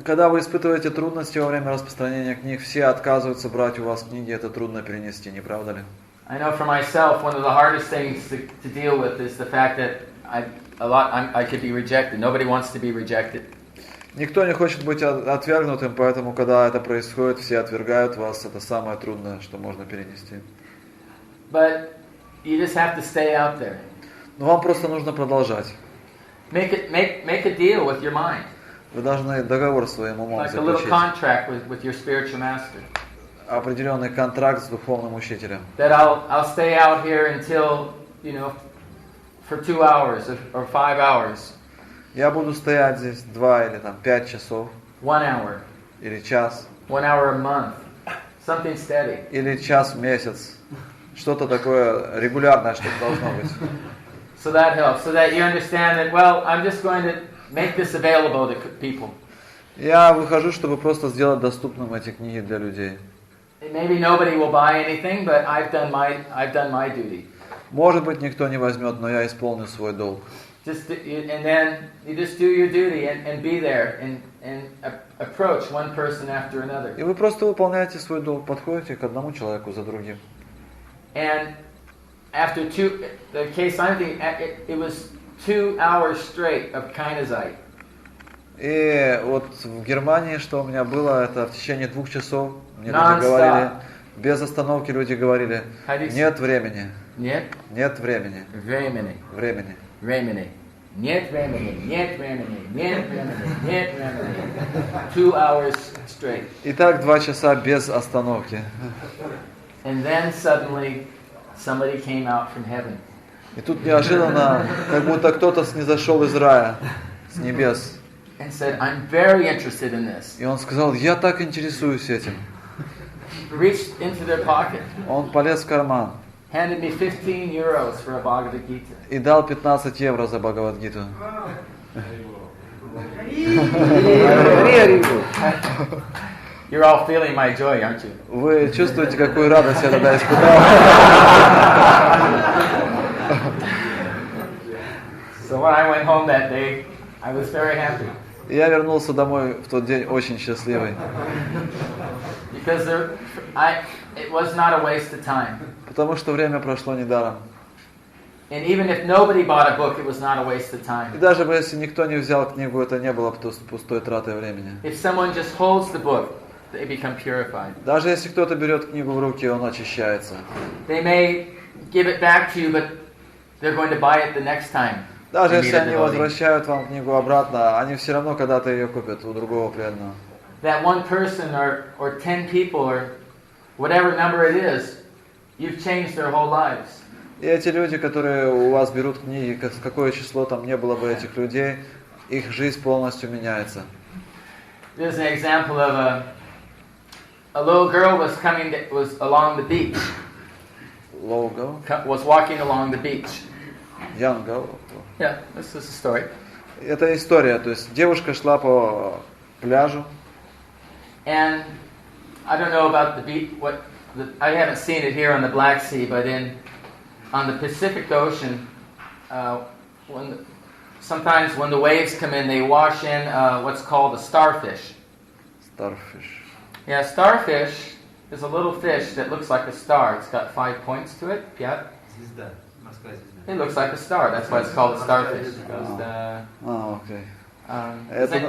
Когда вы испытываете трудности во время распространения книг, все отказываются брать у вас книги, это трудно перенести, не правда ли? I know for myself, one of the hardest things to deal with is the fact that I could be rejected. Nobody wants to be rejected. Никто не хочет быть отвергнутым, поэтому, когда это происходит, все отвергают вас. Это самое трудное, что можно перенести. But you just have to stay out there. Но вам просто нужно продолжать. Make a deal with your mind. Вы должны договор своим умом Like a little заключить. contract with your spiritual master. Определенный контракт с духовным учителем. That I'll stay out here until, for 2 hours or 5 hours. Я буду стоять здесь 2 или 5 часов. 1 hour. Или час. 1 hour a month. Something steady. Или час в месяц. Что-то такое регулярное, что должно быть. So that helps. So that you understand that, well, I'm just going to make this available to people. Я выхожу, чтобы просто сделать доступным эти книги для людей. Maybe nobody will buy anything, but I've done my duty. Может быть, никто не возьмет, но я исполню свой долг. And then you just do your duty and be there and approach one person after another. И вы просто выполняете свой долг, подходите к одному человеку за другим. And after the case I'm thinking, it was 2 hours straight of Kainazite. И вот в Германии, что у меня было, это в течение 2 часов мне люди говорили, без остановки люди говорили, нет времени. Нет? Нет времени. Времени. Времени. Времени. Нет времени. Нет времени. Нет времени. Нет времени. 2 hours straight. Итак, 2 часа без остановки. And then suddenly somebody came out from heaven. И тут неожиданно, как будто кто-то снизошел из рая, с небес. And said, I'm very interested in this. И он сказал, я так интересуюсь этим. Reached into their pocket. Он полез в карман. Handed me 15 euros for a Bhagavad Gita. И дал 15 евро за Бхагавад-гиту. You're all feeling my joy, aren't you? Вы чувствуете, какую радость я тогда испытал? So when I went home that day, I was very happy. И я вернулся домой в тот день очень счастливый. Because it was not a waste of time. Потому что время прошло недаром. And even if nobody bought a book, it was not a waste of И time. даже если никто не взял книгу, это не было пустой тратой времени. If someone just holds the book, they become purified. Даже если кто-то берет книгу в руки, он очищается. They may give it back to you, but they're going to buy it the next time. Даже You если meet a они devotee. возвращают вам книгу обратно, они все равно когда-то ее купят у другого преданного. That one person or 10 people or whatever number it is, you've changed their whole lives. И эти люди, которые у вас берут книги, какое число там не было бы этих людей, их жизнь полностью меняется. There's an example of a little girl was along the beach. Low girl? Was walking along the beach. Young girl? Yeah, this is a story. Это история, то есть девушка шла по пляжу. And I don't know about the beach. I haven't seen it here on the Black Sea, but on the Pacific Ocean, sometimes when the waves come in, they wash in what's called a starfish. Starfish. Yeah, starfish is a little fish that looks like a star. It's got 5 points to it. Yeah. It looks like a star. That's why it's called a starfish. Окей.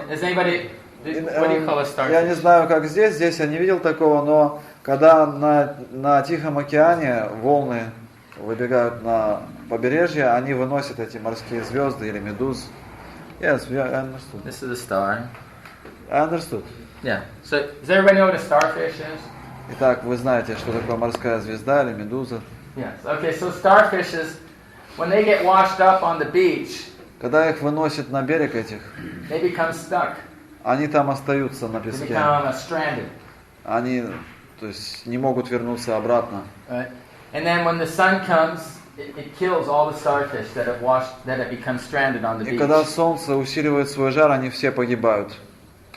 Is anybody? What do you call a starfish? Я не знаю, как здесь я не видел такого, но когда на Тихом океане волны выбегают на побережье, они выносят эти морские звезды или медуз. Yes, I understood. This is a star. I understood. Yeah. So, does everybody know what a starfish is? Итак, вы знаете, что такое морская звезда или медуза? Yes. Okay, so starfishes, when they get washed up on the beach, когда их выносят на берег этих, they become stuck. Они там остаются на They песке. become stranded. Они, то есть, не могут вернуться обратно. Right. And then when the sun comes, it kills all the starfish that have become stranded on the beach. И когда солнце усиливает свой жар, они все погибают.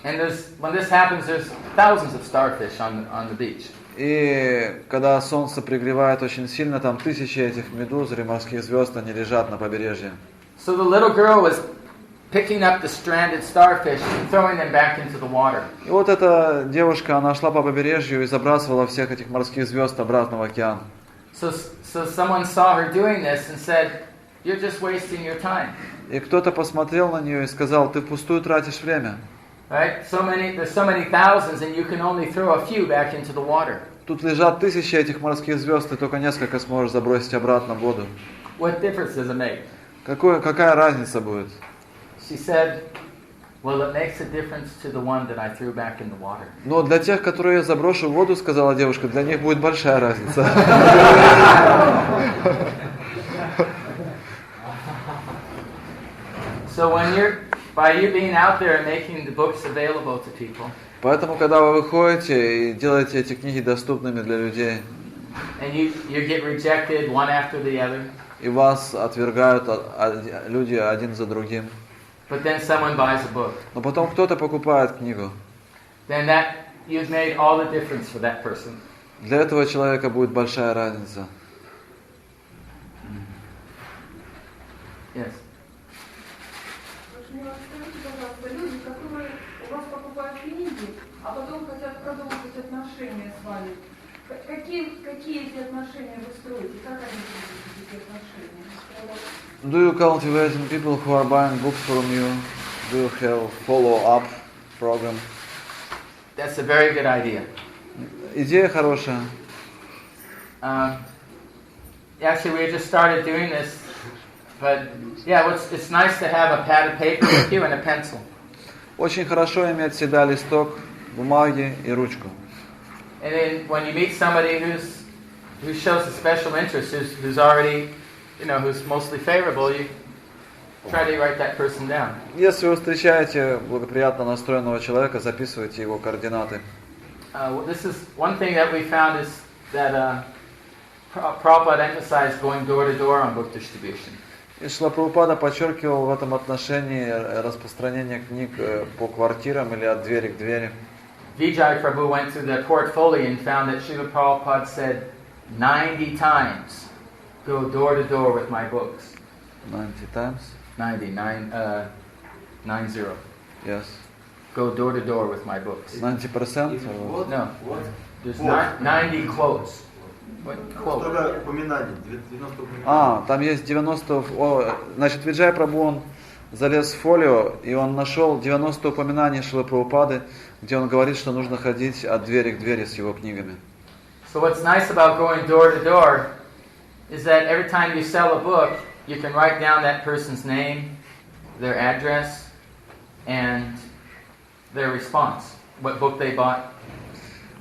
And when this happens, there's thousands of starfish on the beach. И когда солнце пригревает очень сильно, там тысячи этих медуз или морских звезд, они лежат на побережье. So the little girl was picking up the stranded starfish and throwing them back into the water. И вот эта девушка, она шла по побережью и забрасывала всех этих морских звезд обратно в океан. So someone saw her doing this and said, "You're just wasting your time." И кто-то посмотрел на нее и сказал: ты впустую тратишь время. Right? There's so many thousands, and you can only throw a few back into the water. Тут лежат тысячи этих морских звезд, ты только несколько сможешь забросить обратно в воду. What difference does it make? Какая разница будет? She said, "Well, it makes a difference to the one that I threw back in the water." Но для тех, которые я заброшу в воду, сказала девушка, для них будет большая разница. So by you being out there and making the books available to people, Поэтому, когда вы выходите и делаете эти книги доступными для людей, and you get rejected one after the other, и вас отвергают люди один за другим, but then someone buys a book, но потом кто-то покупает книгу, then that you've made all the difference for that person. для этого человека будет большая разница. Yes. Скажите, пожалуйста, люди, которые у вас покупают книги, а потом хотят продолжить отношения с вами, какие эти отношения вы строите? Как они будут эти отношения? Do you cultivate people who are buying books from you? Do you have follow-up program? That's a very good idea. Идея хорошая. Actually, we just started doing this, but yeah, it's nice to have a pad of paper with you and a pencil. Очень хорошо иметь всегда листок бумаги и ручку. And then when you meet somebody who shows a special interest, who's already, who's mostly favorable, you try to write that person down. Если вы встречаете благоприятно настроенного человека, записывайте его координаты. This is one thing that we found is that Prabhupada emphasized going door to door on book distribution. И Шрила Прабхупада подчеркивал в этом отношении распространение книг по квартирам или от двери к двери. Vijay Prabhu went through the portfolio and found that Srila Prabhupada said 90 times, go door to door with my books. 90 times? 90. Yes. Go door to door with my books. 90%? No. There's 90 quotes. What quote? Там есть 90... Значит, Виджай Прабху, он залез в фолио, и он нашел 90 упоминаний Шрилы Прабхупады, где он говорит, что нужно ходить от двери к двери с его книгами. So what's nice about going door to door is that every time you sell a book, you can write down that person's name, their address, and their response, what book they bought.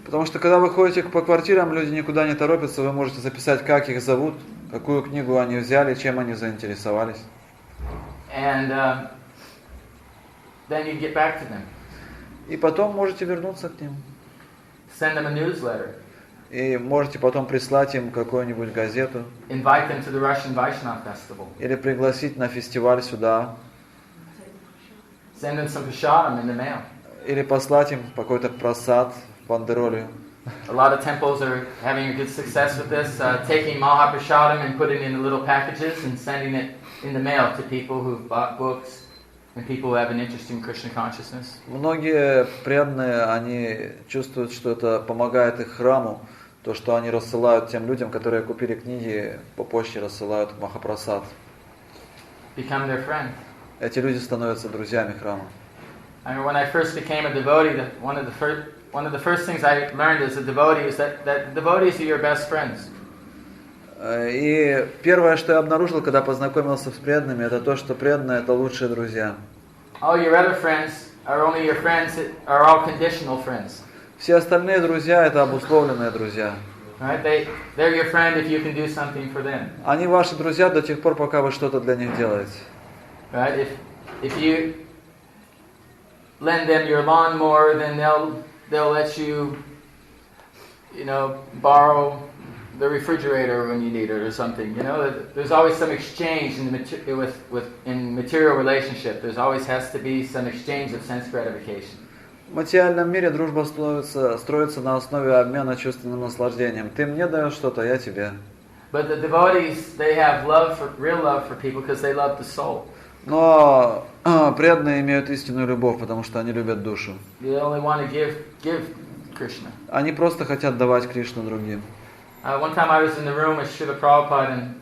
Потому что когда вы ходите по квартирам, люди никуда не торопятся, вы можете записать, как их зовут, какую книгу они взяли, чем они заинтересовались. And then you get back to them. И потом можете вернуться к ним. Send them a newsletter. И можете потом прислать им какую-нибудь газету. Invite them to the Russian Vaishnava Festival. Или пригласить на фестиваль сюда. Send them some prasadam in the mail. Или послать им какой-то просад в бандероле. A lot of temples are having a good success with this, taking Mahaprasadam and putting it in little packages and sending it in the mail to people who've bought books and people who have an interest in Krishna consciousness. Многие преданные, они чувствуют, что это помогает их храму, то, что они рассылают тем людям, которые купили книги, по почте рассылают Махапрасад. Become their friend. Эти люди становятся друзьями храма. I mean, when I first became a devotee, one of the first things I learned as a devotee is that devotees are your best friends. И первое, что я обнаружил, когда познакомился с преданными, это то, что преданные — это лучшие друзья. All your other friends are only your friends that are all conditional friends. Все остальные друзья — это обусловленные друзья. Right? They're your friend if you can do something for them. Они ваши друзья до тех пор, пока вы что-то для них делаете. Right? If you lend them your lawnmower, then they'll let you, borrow the refrigerator when you need it or something. There's always some exchange in material relationship. There's always has to be some exchange of sense gratification. В материальном мире дружба строится на основе обмена чувственным наслаждением. Ты мне даешь что-то, я тебе. But the devotees, they have real love for people because they love the soul. Но преданные имеют истинную любовь, потому что они любят душу. They only want to give Krishna. Они просто хотят давать Кришну другим. One time I was in the room with Srila Prabhupada and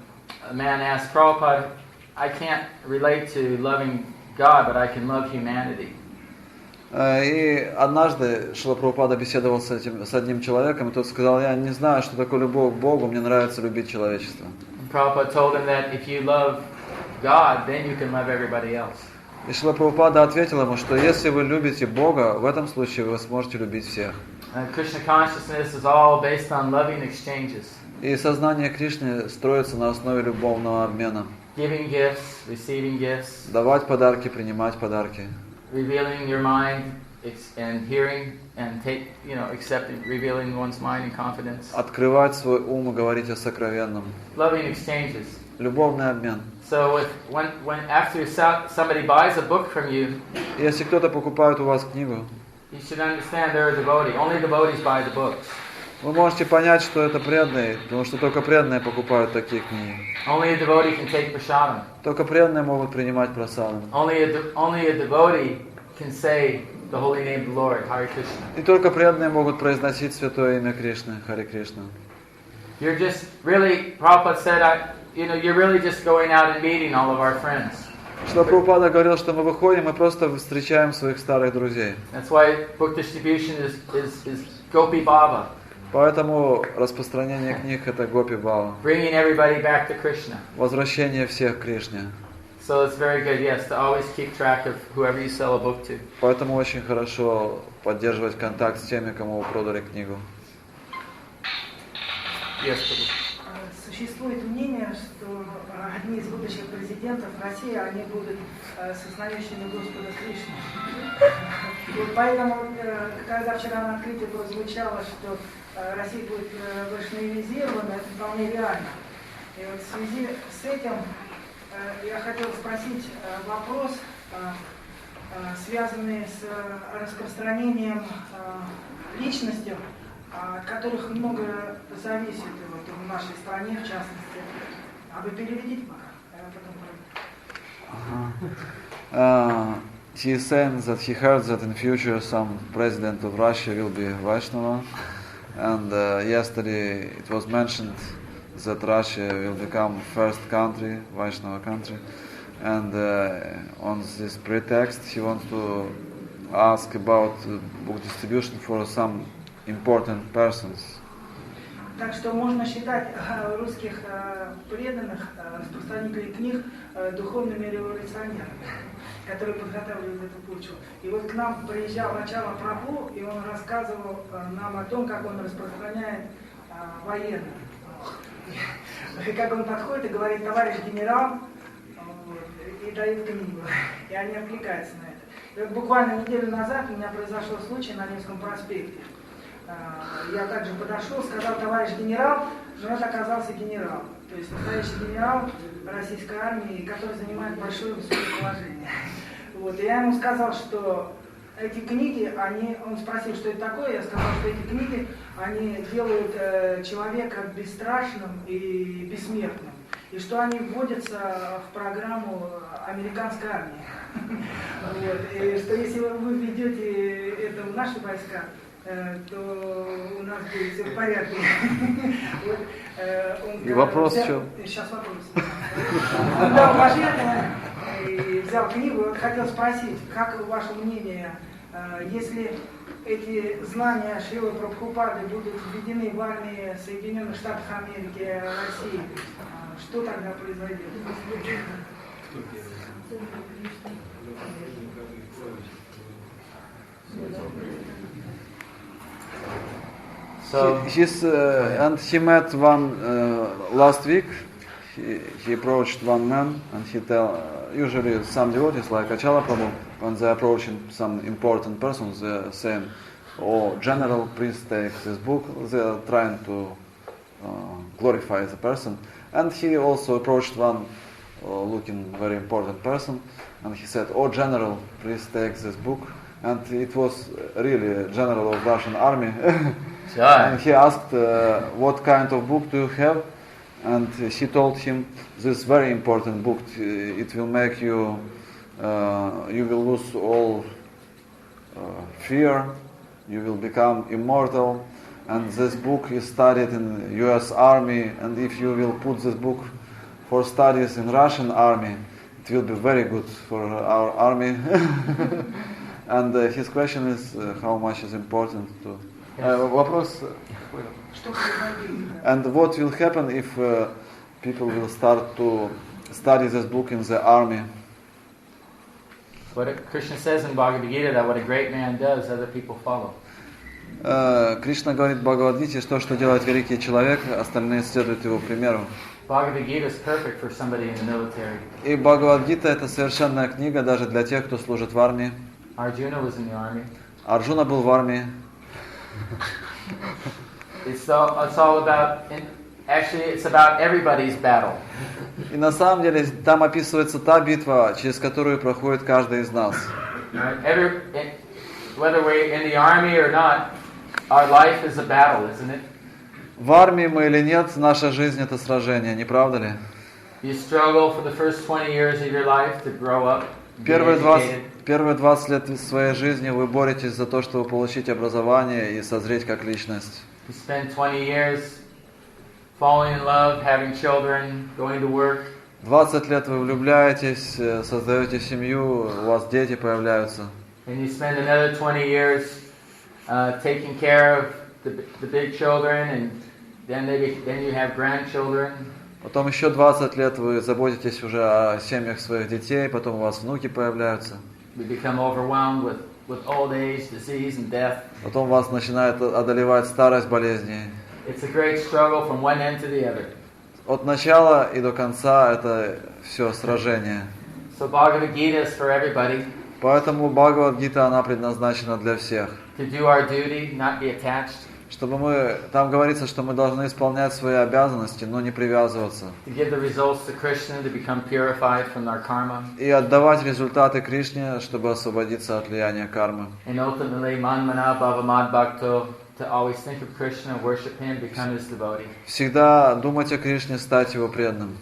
a man asked, Prabhupada, I can't relate to loving God, but I can love humanity. И однажды Шрила Прабхупада беседовал с одним человеком, и тот сказал: я не знаю, что такое любовь к Богу, мне нравится любить человечество. Prabhupada told him that if you love God, then you can love everybody else. И Шрила Прабхупада ответил ему, что если вы любите Бога, в этом случае вы сможете любить всех. Krishna consciousness is all based on loving exchanges. И сознание Кришны строится на основе любовного обмена. Giving gifts, receiving gifts. Давать подарки, принимать подарки. Revealing your mind and hearing and accepting, revealing one's mind in confidence. Открывать свой ум и говорить о сокровенном. Loving exchanges. Любовный обмен. So when after somebody buys a book from you, если кто-то покупает у вас книгу, you should understand they're a devotee. Only devotees buy the books. Вы можете понять, что это преданные, потому что только преданные покупают такие книги. Only a devotee can take prasadam. Только преданные могут принимать прасадам. Only a devotee can say the holy name of the Lord, Hare Krishna. И только преданные могут произносить святое имя Кришны, Харе Кришна. You're just really, Prabhupada said, you're really just going out and meeting all of our friends. Шрила Прабхупада говорил, что мы выходим и просто встречаем своих старых друзей. That's why book distribution is Gopi Baba. Поэтому распространение книг — это Гопи Бава. Bringing everybody back to Krishna. Возвращение всех к Кришне. So it's very good, yes, to always keep track of whoever you sell a book to. Поэтому очень хорошо поддерживать контакт с теми, кому вы продали книгу. Yes, Существует мнение, что одни из будущих президентов России, они будут сознающими Господа Кришну. И поэтому, когда вчера на открытии прозвучало, что Россия будет вайшнавизирована, это вполне реально. И вот в связи с этим я хотел спросить вопрос, связанный с распространением личностей, от которых много зависит вот, в нашей стране, в частности. А вы переведите пока, я потом He is saying that he heard that in future some president of Russia will be Vaishnava, and yesterday it was mentioned that Russia will become first country, Vaishnava country, and on this pretext he wants to ask about book distribution for some important persons. Так что можно считать русских преданных, распространителей книг, духовными революционерами, которые подготавливают эту почву. И вот к нам приезжал начало прабху, и он рассказывал нам о том, как он распространяет военных. И как он подходит и говорит: товарищ генерал, и дает книгу. И они откликаются на это. И вот буквально неделю назад у меня произошел случай на Невском проспекте. Я также подошел, сказал: товарищ генерал, но это оказался генерал. То есть настоящий генерал российской армии, который занимает большое высокое положение. Вот. И я ему сказал, что эти книги, он спросил, что это такое, я сказал, что эти книги, они делают человека бесстрашным и бессмертным. И что они вводятся в программу американской армии. Вот. И что если вы введете это в наши войска, то у нас будет все в порядке. И вопрос в чем? Сейчас вопрос. Он дал уважение и взял книгу. Вот хотел спросить, как ваше мнение, если эти знания Шрилы Прабхупады будут введены в армии Соединенных Штатов Америки, России, что тогда произойдет? So and he met one last week. He approached one man and he usually some devotees like Achala Prabhu, when they approaching some important persons, they're saying, "Oh, general, please take this book." They're trying to glorify the person. And he also approached one looking very important person, and he said, "Oh, general, please take this book." And it was really a general of Russian army. And he asked, "What kind of book do you have?" And she told him, "This very important book. It will make you, you will lose all fear. You will become immortal. And this book is studied in U.S. Army. And if you will put this book for studies in Russian Army, it will be very good for our army." And his question is, how much is important to... Вопрос... And what will happen if people will start to study this book in the army? what Krishna says in Bhagavad Gita, that what a great man does, other people follow. Кришна говорит в Бхагавадгите, что делает великий человек, остальные следуют его примеру. Bhagavad Gita is perfect for somebody in the military. И Бхагавадгита — это совершенная книга даже для тех, кто служит в армии. Arjuna was in the army. Арджуна был в армии. It's all about, actually it's about everybody's battle. И на самом деле там описывается та битва, через которую проходит каждый из нас. Whether we're in the army or not, our life is a battle, isn't it? В армии мы или нет, наша жизнь — это сражение, не правда ли? You struggle for the first 20 years of your life to grow up. Первые 20 лет своей жизни вы боретесь за то, чтобы получить образование и созреть как личность. You spend 20 years falling in love, having children, going to work. 20 лет вы влюбляетесь, создаете семью, у вас дети появляются. And you spend another 20 years taking care of the big children, and then you have grandchildren. Потом еще 20 лет вы заботитесь уже о семьях своих детей, потом у вас внуки появляются. You become overwhelmed with old age, disease, and death. Потом вас начинает одолевать старость, болезни. It's a great struggle from one end to the other. От начала и до конца это все сражение. So Bhagavad Gita is for everybody. Поэтому Бхагавад-гита, она предназначена для всех. To do our duty, not be attached. Чтобы там говорится, что мы должны исполнять свои обязанности, но не привязываться. To give the results to Krishna to become purified from our karma. И отдавать результаты Кришне, чтобы освободиться от влияния кармы. And ultimately, manmana bhavamad bhakto, to always think of Krishna, worship Him, become His devotee. Всегда думать о Кришне, стать его преданным.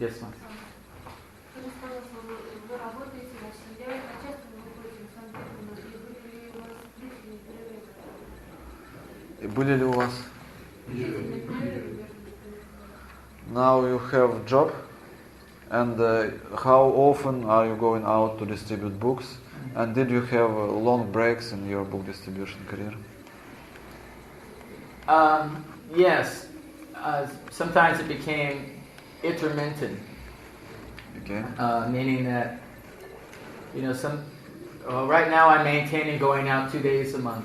Yes, ma'am. Вы работаете на Шриле, а часто вы выходите в Санкиртаны, и были ли у вас И были ли у вас? Now you have job, and how often are you going out to distribute books? And did you have long breaks in your book distribution career? Yes. Sometimes it became intermittent. Okay. Meaning that, right now I'm maintaining going out 2 days a month.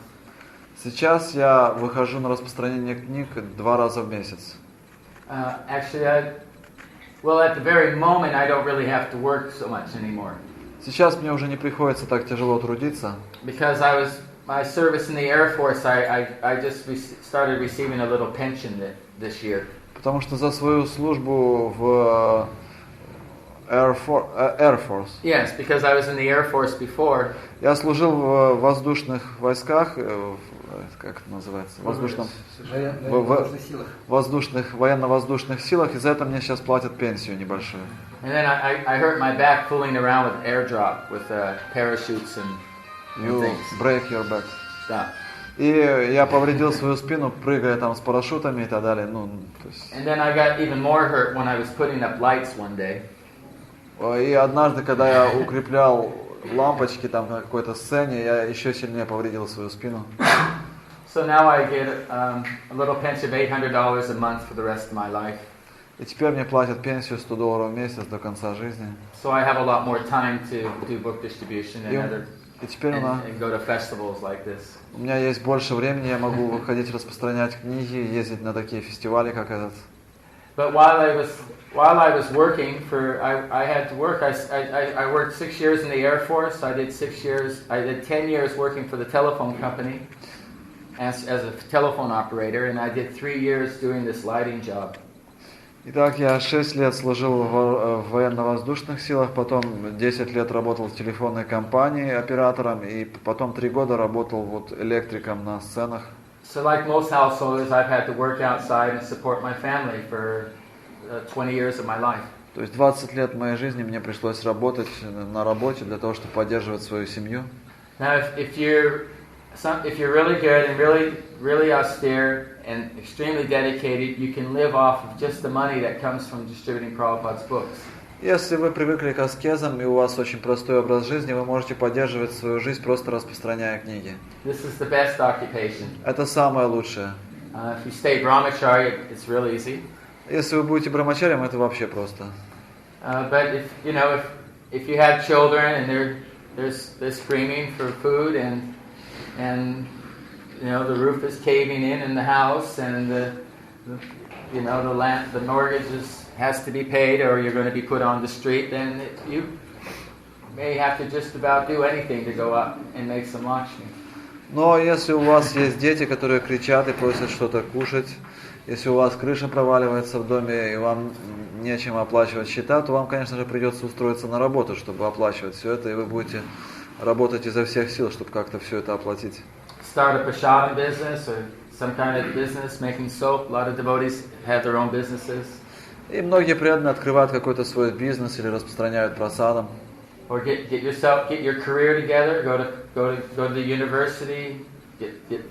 Сейчас я выхожу на распространение книг 2 раза в месяц. Actually, at the very moment I don't really have to work so much anymore. Сейчас мне уже не приходится так тяжело трудиться. Because my service in the Air Force, I just started receiving a little pension this year. Потому что за свою службу в Air Force. Yes, because I was in the Air Force before. Я служил в воздушных войсках, как это называется, военно-воздушных силах, и за это мне сейчас платят пенсию небольшую. And then I hurt my back fooling around with airdrop, with parachutes and You break your back. Да. И я повредил свою спину, прыгая там с парашютами и так далее. And then I got even more hurt when I was putting up lights one day. И однажды, когда я укреплял лампочки там на какой-то сцене, я еще сильнее повредил свою спину. So now I get a little pension of $800 a month for the rest of my life. И теперь мне платят пенсию $100 в месяц до конца жизни. So I have a lot more time to do book distribution and go to festivals like this. У меня есть больше времени, я могу выходить распространять книги, ездить на такие фестивали, как этот. But while I was working I had to work. I worked 6 years in the Air Force. I did 10 years working for the telephone company as a telephone operator, and I did 3 years doing this lighting job. Итак, я 6 лет служил в военно-воздушных силах, потом 10 лет работал в телефонной компании оператором, и потом 3 года работал электриком на сценах. So like most householders, I've had to work outside and support my family for 20 years of my life. То есть 20 лет моей жизни мне пришлось работать на работе для того, чтобы поддерживать свою семью. Now, if you're really good and really austere and extremely dedicated, you can live off of just the money that comes from distributing Prabhupada's books. Если вы привыкли к аскезам и у вас очень простой образ жизни, вы можете поддерживать свою жизнь, просто распространяя книги. This is the best occupation. Это самое лучшее. If you stay brahmachari, it's real easy. Если вы будете брамачарием, это вообще просто. But if you have children and they're screaming for food and the roof is caving in the house and the mortgage has to be paid or you're going to be put on the street, then you may have to just about do anything to go up and make some Lakshmi. Но если у вас есть дети, которые кричат и просят что-то кушать, если у вас крыша проваливается в доме и вам нечем оплачивать счета, то вам, конечно же, придется устроиться на работу, чтобы оплачивать все это, и вы будете работать изо всех сил, чтобы как-то все это оплатить. Start a prasadam business or some kind of business making soap. A lot of devotees have their own businesses. И многие преданные открывают какой-то свой бизнес или распространяют прасадам. Or get your career together. Go to the university.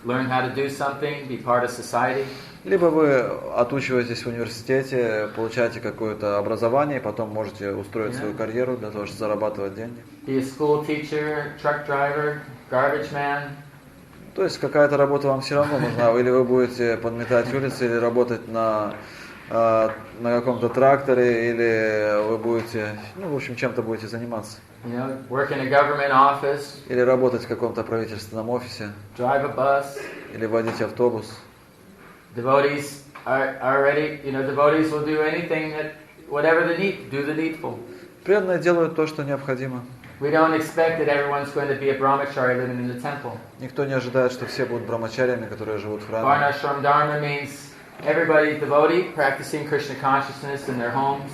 Learn how to do something. Be part of society. Либо вы отучиваетесь в университете, получаете какое-то образование, и потом можете устроить свою карьеру для того, чтобы зарабатывать деньги. Be a school teacher, truck driver, garbage man. То есть какая-то работа вам все равно нужна, или вы будете подметать улицы, или работать на каком-то тракторе, или вы будете, в общем, чем-то будете заниматься. Work in a government office. Или работать в каком-то правительственном офисе. Drive a bus. Или водить автобус. Devotees are ready. Devotees will do anything whatever they need, do the needful. Преданные делают то, что необходимо. We don't expect that everyone's going to be a brahmachari living in the temple. Никто не ожидает, что все будут брамачариями, которые живут в храме. Varnashram dharma means everybody devotee practicing Krishna consciousness in their homes.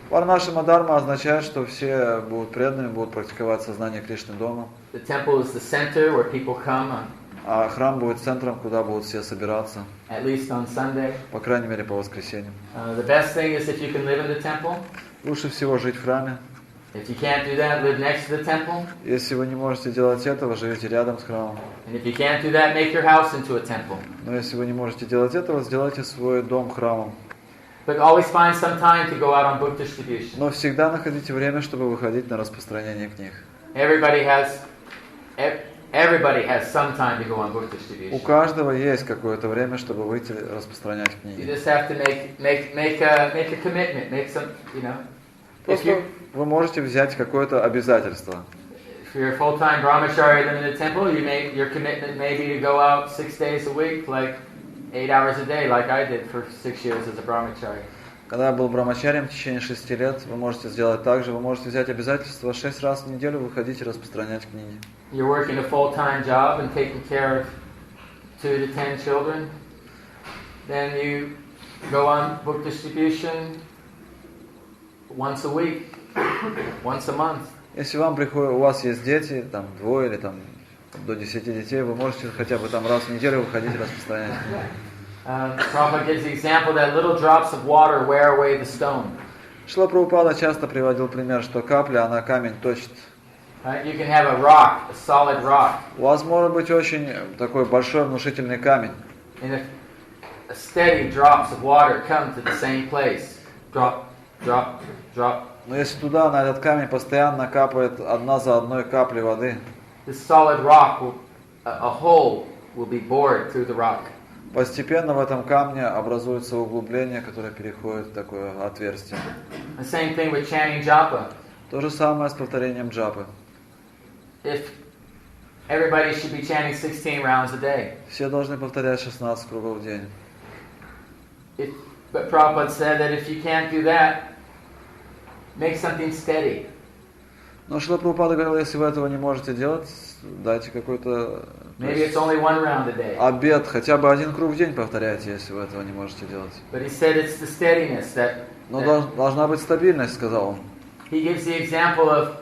Варнашрама дхарма означает, что все будут преданными, будут практиковать сознание Кришны дома. The temple is the center where people come. А храм будет центром, куда будут все собираться. At least on Sunday. По крайней мере, по воскресеньям. The best thing is if you can live in the temple. Лучше всего жить в храме. If you can't do that, live next to the temple. Если вы не можете делать этого, живите рядом с храмом. And if you can't do that, make your house into a temple. Но если вы не можете делать этого, сделайте свой дом храмом. But always find some time to go out on book distribution. Но всегда находите время, чтобы выходить на распространение книг. Everybody has some time to go on book distribution. У каждого есть какое-то время, чтобы выйти распространять You книги. just have to make a commitment, make some, you know. Просто вы можете взять какое-то обязательство. If you're a full-time brahmachari in the temple, your commitment may be to go out 6 days a week, like 8 hours a day, like I did for 6 years as a brahmachari. Когда я был брамачарием в течение 6 лет, вы можете сделать так же, вы можете взять обязательство 6 раз в неделю выходить и распространять книги. You're working a full-time job and taking care of 2 to 10 children. Then you go on book distribution once a week, once a month. Если у вас есть дети, там 2 или там до 10 детей, вы можете хотя бы там раз в неделю выходить и распространять книги. Prabhupada gives the example that little drops of water wear away the stone. Шрила Прабхупада часто приводил пример, что капля, она камень точит. You can have a rock, a solid rock. У вас может быть очень такой большой внушительный камень. And if a steady drops of water come to the same place, drop, drop, drop. Но если туда, на этот камень, постоянно капает одна за одной капли воды, This solid rock, a hole will be bored through the rock. постепенно в этом камне образуется углубление, которое переходит в такое отверстие. The same thing with chanting japa. То же самое с повторением джапы. If everybody should be chanting 16 rounds a day. Все должны повторять 16 кругов в день. But Prabhupada said that if you can't do that, make something steady. Но Шрила Прабхупада говорил, если вы этого не можете делать, дайте какой-то Maybe it's only 1 round a day. обет, хотя бы 1 круг в день повторяйте, если вы этого не можете делать. But he said it's the steadiness that. Но должна быть стабильность, сказал он. He gives the example of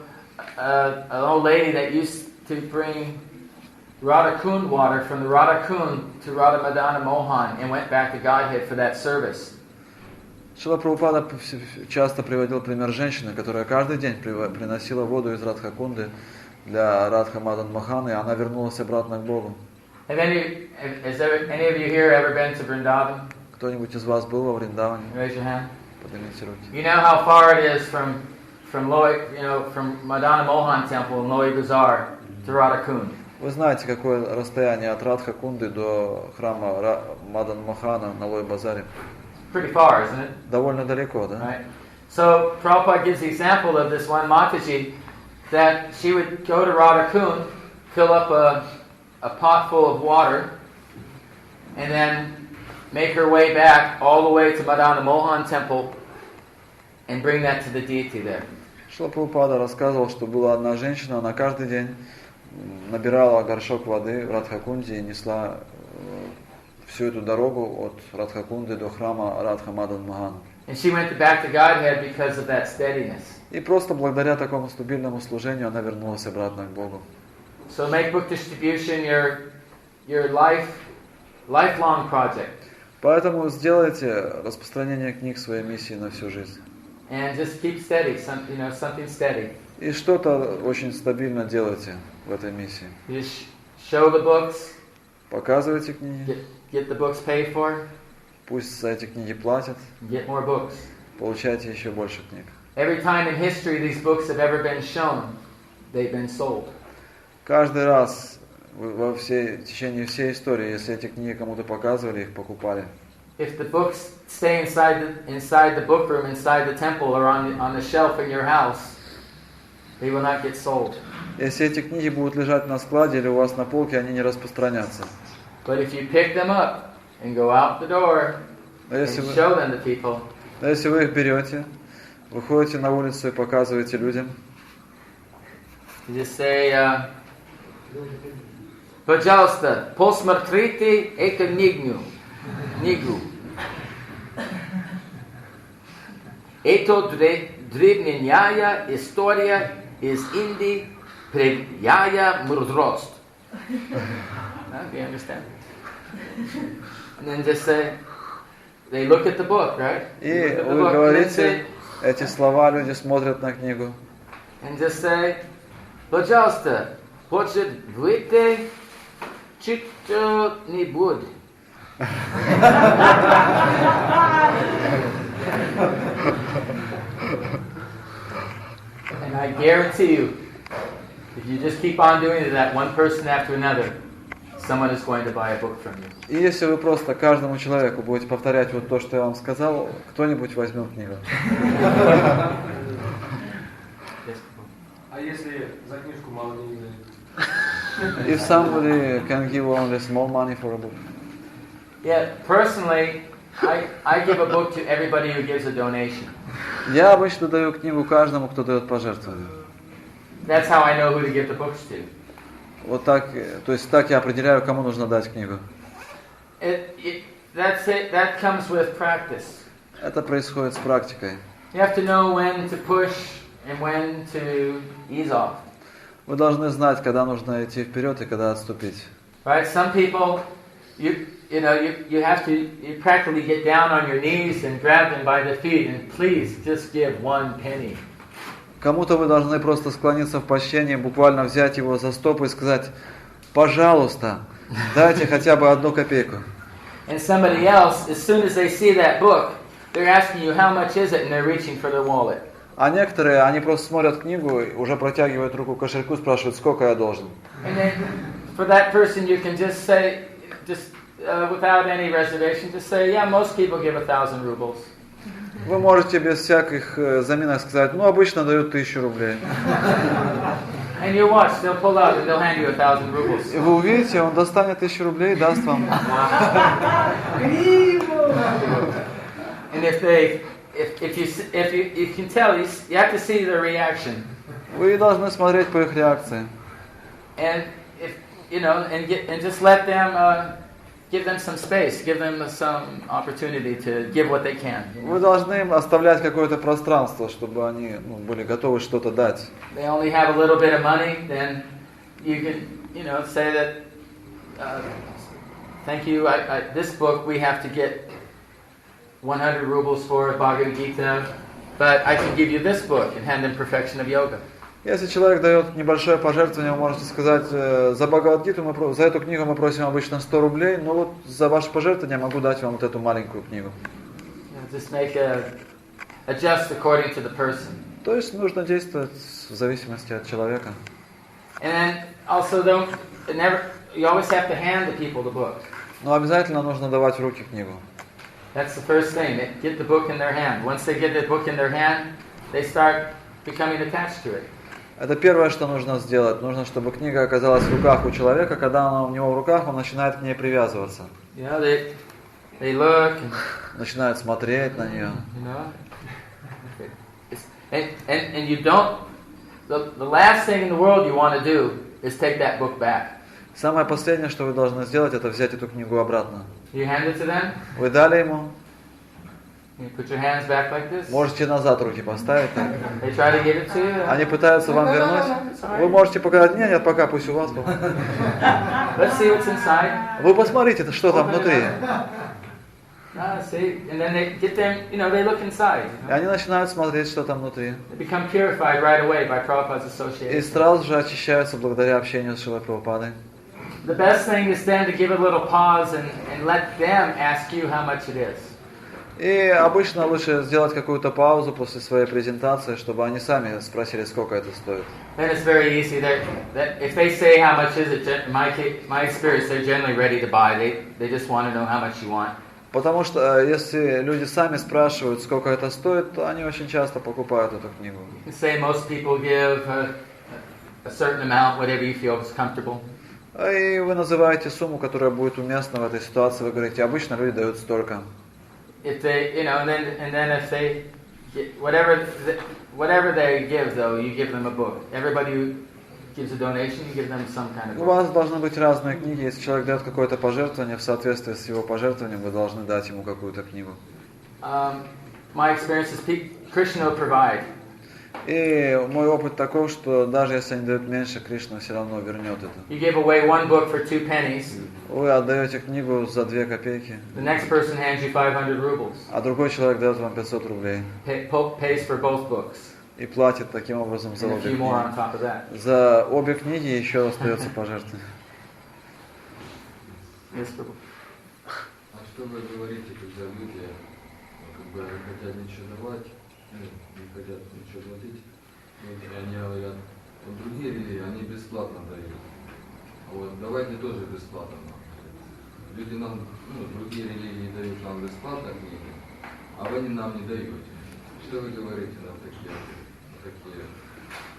an old lady that used to bring Radhakund water from the Radhakund to Radha Madana Mohan and went back to Godhead for that service. Шрила Прабхупада часто приводил пример женщины, которая каждый день приносила воду из Радхакунды для Радха Мадан Моханы, и она вернулась обратно к Богу. Has any of you here ever been to Vrindavan? Кто-нибудь из вас был во Вриндаване? Raise your hand. Поднимите руки. You know how far it is from Madana Mohan Temple in Loi Bazaar to Radhakund. Вы знаете, какое расстояние от Радхакунды до храма Мадан Мохана на Лой-базаре? Pretty far, isn't it? Довольно далеко, да? Right. So Prabhupada gives the example of this one Mataji that she would go to Radhakund, fill up a pot full of water, and then make her way back all the way to Madana Mohan Temple and bring that to the deity there. Шрила Прабхупада рассказывал, что была одна женщина, она каждый день набирала горшок воды в Радхакунде и несла всю эту дорогу от Радхакунды до храма Радха Мадан Мохан. And she went back to Godhead because of that steadiness. И просто благодаря такому стабильному служению она вернулась обратно к Богу. So make book distribution your lifelong project. Поэтому сделайте распространение книг своей миссии на всю жизнь. And just keep steady, something steady. И что-то очень стабильно делайте в этой миссии. Just show the books. Показывайте книги. Get the books paid for. Пусть за эти книги платят. Get more books. Получайте еще больше книг. Every time in history these books have ever been shown, they've been sold. Каждый раз в течение всей истории, если эти книги кому-то показывали, их покупали. If the books stay inside the book room, inside the temple, or on the shelf in your house, they will not get sold. Если эти книги будут лежать на складе или у вас на полке, они не распространятся. But if you pick them up and go out the door and show them to people, если вы их берете, выходите на улицу и показываете людям, you just say, пожалуйста, посмотрите эту книгу. Это древняя история из Индии, предняя мудрость. Do you understand? And then just say, they look at the book, right? И вы говорите эти слова, люди смотрят на книгу. And just say, пожалуйста, почитайте что-нибудь. And I guarantee you, If you just keep on doing that one person after another, someone is going to buy a book from you. И если вы просто каждому человеку будете повторять вот то, что я вам сказал, кто-нибудь возьмет книгу. А если за книжку мало денег дают? If somebody can give only small money for a book. Yeah, personally, I give a book to everybody who gives a donation. Я обычно даю книгу каждому, кто дает пожертвование. That's how I know who to give the books to. Вот так, то есть так я определяю, кому нужно дать книгу. That comes with practice. Это происходит с практикой. You have to know when to push and when to ease off. Вы должны знать, когда нужно идти вперед и когда отступить. Right? Some people, you practically get down on your knees and grab them by the feet and please just give 1 penny. Кому-то вы должны просто склониться в почтении, буквально взять его за стопу и сказать: пожалуйста, дайте хотя бы 1 копейку. And somebody else, as soon as they see that book, they're asking you how much is it, and they're reaching for their wallet. А некоторые, они просто смотрят книгу, уже протягивают руку к кошельку, спрашивают, сколько я должен. And then for that person, you can just say, without any reservation, just say, yeah, most people give 1,000 rubles. Вы можете без всяких заминок сказать, ну обычно дают 1000 рублей. And you watch, they'll pull out and they'll hand you 1,000 rubles. И вы увидите, он достанет 1000 рублей и даст вам. And if you can tell, you have to see their reaction. Вы должны смотреть по их реакции. And just let them, give them some space, give them some opportunity to give what they can. Вы должны им оставлять какое-то пространство, чтобы они были готовы что-то дать. They only have a little bit of money, then you can, say that, thank you. This book we have to get 100 rubles for Bhagavad Gita, but I can give you this book and hand them Perfection of Yoga. Если человек дает небольшое пожертвование, вы можете сказать, за Бхагавад-гиту, за эту книгу мы просим обычно 100 рублей, но вот за ваше пожертвование я могу дать вам вот эту маленькую книгу. Just adjust according to the person. То есть нужно действовать в зависимости от человека. And then also you always have to hand the people the book. Но обязательно нужно давать в руки книгу. That's the first thing. They get the book in their hand. Once they get the book in their hand, they start becoming attached to it. Это первое, что нужно сделать. Нужно, чтобы книга оказалась в руках у человека. Когда она у него в руках, он начинает к ней привязываться. They look and, начинает смотреть на нее. And you don't. The last thing in the world you want to do is take that book back. Самое последнее, что вы должны сделать, это взять эту книгу обратно. You hand it to them. Вы дали ему. You put your hands back like this. Можете назад руки поставить. Так. They try to give it to you. Они пытаются вам вернуть. Вы можете показать, нет, пока пусть у вас. Let's see what's inside. Вы посмотрите, что там внутри. See, and then they get them, they look inside. И они начинают смотреть, что там внутри. They become purified right away by Prabhupada's association. И сразу же очищаются благодаря общению с Шрилой Прабхупадой. The best thing is then to give a little pause and let them ask you how much it is. И обычно лучше сделать какую-то паузу после своей презентации, чтобы они сами спросили, сколько это стоит. Then it's very easy. If they say how much is it, in my experience, they're generally ready to buy. They just want to know how much you want. Потому что если люди сами спрашивают, сколько это стоит, то они очень часто покупают эту книгу. You say most people give a certain amount, whatever you feel is comfortable. И вы называете сумму, которая будет уместна в этой ситуации. Вы говорите, обычно люди дают столько. If they, and then if they, whatever they give, though, you give them a book. Everybody who gives a donation, you give them some kind of book. У вас должны быть разные книги. Если человек дает какое-то пожертвование, в соответствии с его пожертвованием, вы должны дать ему какую-то книгу. My experience is Krishna will provide. И мой опыт таков, что даже если они дают меньше, Кришна все равно вернет это. You give away one book for 2 pennies. Вы отдаете книгу за 2 копейки. The next person hands you 500 rubles. А другой человек дает вам 500 рублей. Pays for both books. И платит таким образом за And a обе few more on книги. top of that. За обе книги еще остается пожертвование. Yes, Prabhu. А что вы говорите, когда люди хотят ничего давать, не хотят ничего платить, они говорят, вот другие религии, они без бесплатно дают. Вот, давайте тоже бесплатно. Люди нам, другие религии дают нам бесплатно книги, а вы нам не даете. Что вы говорите на такие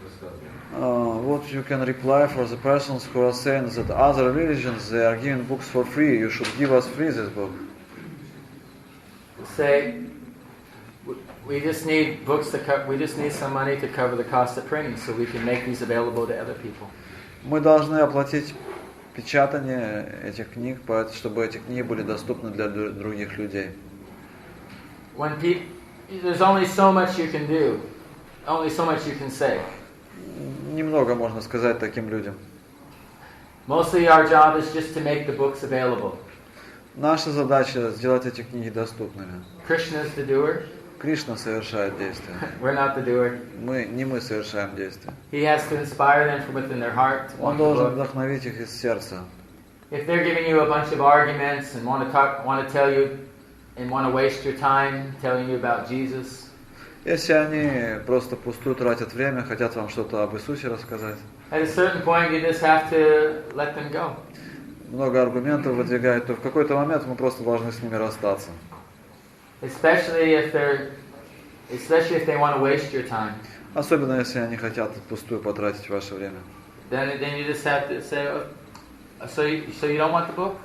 высказывания? What you can reply for the persons who are saying that other religions they are giving books for free? You should give us free this book. Say, we just need books we just need some money to cover the cost of printing, so we can make these available to other people. Мы должны оплатить печатание этих книг, чтобы эти книги были доступны для других людей. There's only so much you can do, only so much you can say. Немного можно сказать таким людям. Mostly our job is just to make the books available. Наша задача сделать эти книги доступными. Krishna is the doer. Кришна совершает действия. We're not the doer. Мы совершаем действия. He has to inspire them from within their heart. Он должен вдохновить их из сердца. If they're giving you a bunch of arguments and want to tell you and want to waste your time telling you about Jesus, если они просто пустую тратят время, хотят вам что-то об Иисусе рассказать, at a certain point you just have to let them go. Много аргументов выдвигают, то в какой-то момент мы просто должны с ними расстаться. Especially if they want to waste your time. Особенно если они хотят пустую потратить ваше время. Then you just have to say, so you don't want the book?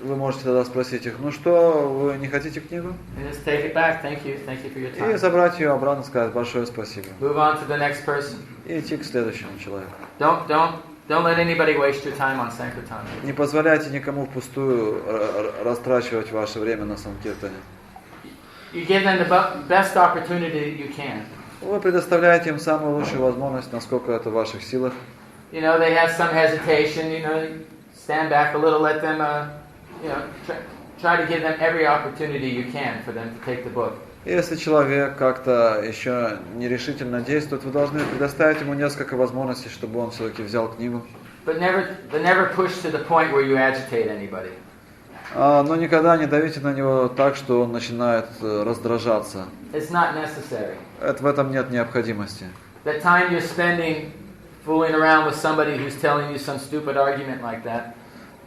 Вы можете тогда спросить их, ну что, вы не хотите книгу? And just take it back. Thank you for your time. И забрать ее обратно, сказать большое спасибо. Move on to the next person. И идти к следующему человеку. Don't let anybody waste your time on Sankirtаны. Не позволяйте никому впустую растрачивать ваше время на Санкиртане. You give them the best opportunity you can. Вы предоставляете им самую лучшую возможность, насколько это в ваших силах. You know, they have some hesitation. You know, stand back a little, let them, try to give them every opportunity you can for them to take the book. Если человек как-то еще нерешительно действует, вы должны предоставить ему несколько возможностей, чтобы он все-таки взял книгу. But never push to the point where you agitate anybody. Но никогда не давите на него так, что он начинает раздражаться. It's not necessary. В этом нет необходимости. That time you're spending fooling around with somebody who's telling you some stupid argument like that.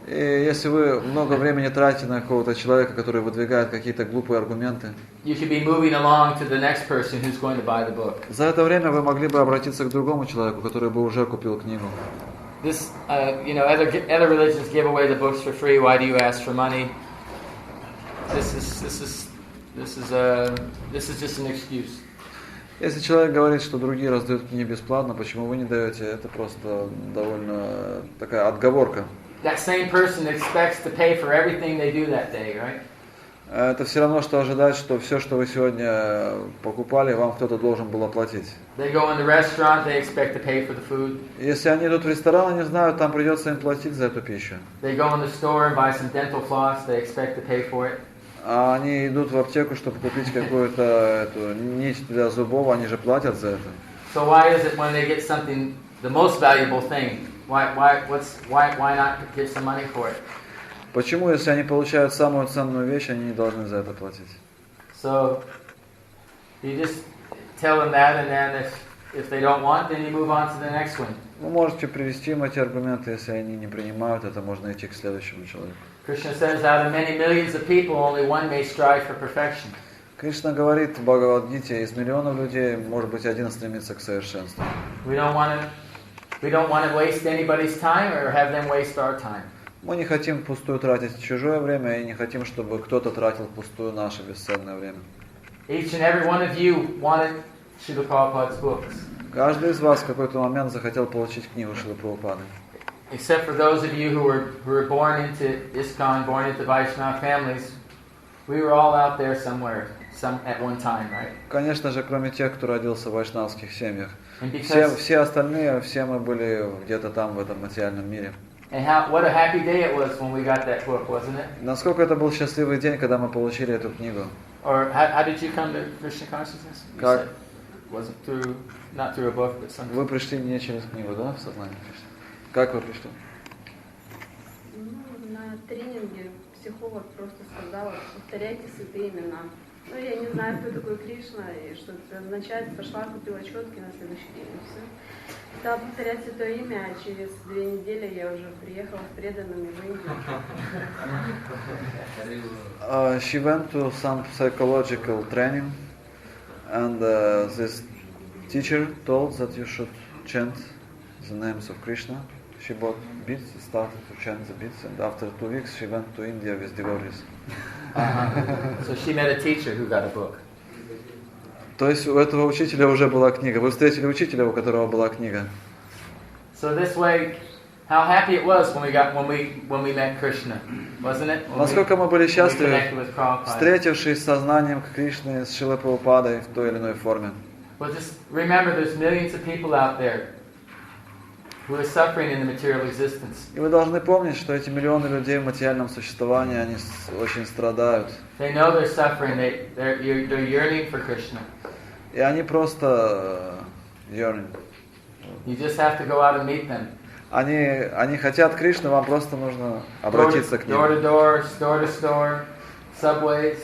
И если вы много времени тратите на какого-то человека, который выдвигает какие-то глупые аргументы, you should be moving along to the next person who's going to buy the book. За это время вы могли бы обратиться к другому человеку, который бы уже купил книгу. This, other religions give away the books for free. Why do you ask for money? This is just an excuse. Если человек говорит, что другие раздают книги бесплатно, почему вы не даете? Это просто довольно такая отговорка. That same person expects to pay for everything they do that day, right? Это все равно, что ожидать, что все, что вы сегодня покупали, вам кто-то должен был оплатить. They go in the restaurant, they expect to pay for the food. Если они идут в ресторан, они знают, там придется им платить за эту пищу. They go in the store and buy some dental floss, they expect to pay for it. А они идут в аптеку, чтобы купить какую-то нить для зубов, они же платят за это. So why is it when they get something, the most valuable thing, why not give some money for it? Почему, если они получают самую ценную вещь, они не должны за это платить? So you just tell them that, and then if they don't want, then you move on to the next one. Вы можете привести им эти аргументы, если они не принимают, это можно идти к следующему человеку. Krishna says, out of many millions of people, only one may strive for perfection. Кришна говорит в Бхагавадгите, из миллионов людей, может быть, один стремится к совершенству. We don't want to waste anybody's time or have them waste our time. Мы не хотим впустую тратить чужое время и не хотим, чтобы кто-то тратил впустую наше бесценное время. Each and every one of you wanted Srila Prabhupada's books. Каждый из вас в какой-то момент захотел получить книгу Шрилы Прабхупады. Except for those of you who were born into ISKCON, born into Vaishnava families, we were all out there somewhere, at one time, right? Конечно же, кроме тех, кто родился в вайшнавских семьях. Because, все остальные, все мы были где-то там, в этом материальном мире. And what a happy day it was when we got that book, wasn't it? Насколько это был счастливый день, когда мы получили эту книгу. Or how did you come to Krishna consciousness? Как? Wasn't through, not through a book, but something. Вы пришли не через книгу, да, в сознание Кришны? Как вы пришли? На тренинге психолог просто сказала, повторяйте святые имена. Ну, я не знаю, кто такой Кришна и что это означает. Пошла, купила четки на следующий день, и все. стала повторять святое имя, а через 2 недели я уже приехала с преданными в Индию. She went to some psychological training, and this teacher told that you should chant the names of Krishna. She bought beads, started to chant the beads, and after 2 weeks she went to India with devotees. So she met a teacher who got a book. То есть у этого учителя уже была книга. Вы встретили учителя, у которого была книга. So this way, how happy it was when we met Krishna, wasn't it? Насколько мы были счастливы, connected with Prabhupada. встретившись с сознанием Кришны, с Шрилой Прабхупадой в той или иной форме. Well, just remember, there's millions of people out there who are suffering in the material existence. И вы должны помнить, что эти миллионы людей в материальном существовании, они очень страдают. They know they're suffering. They're yearning for Krishna. И они просто yearning. You just have to go out and meet them. Они хотят Кришны, вам просто нужно обратиться к ним. Door to door, store to store, subways,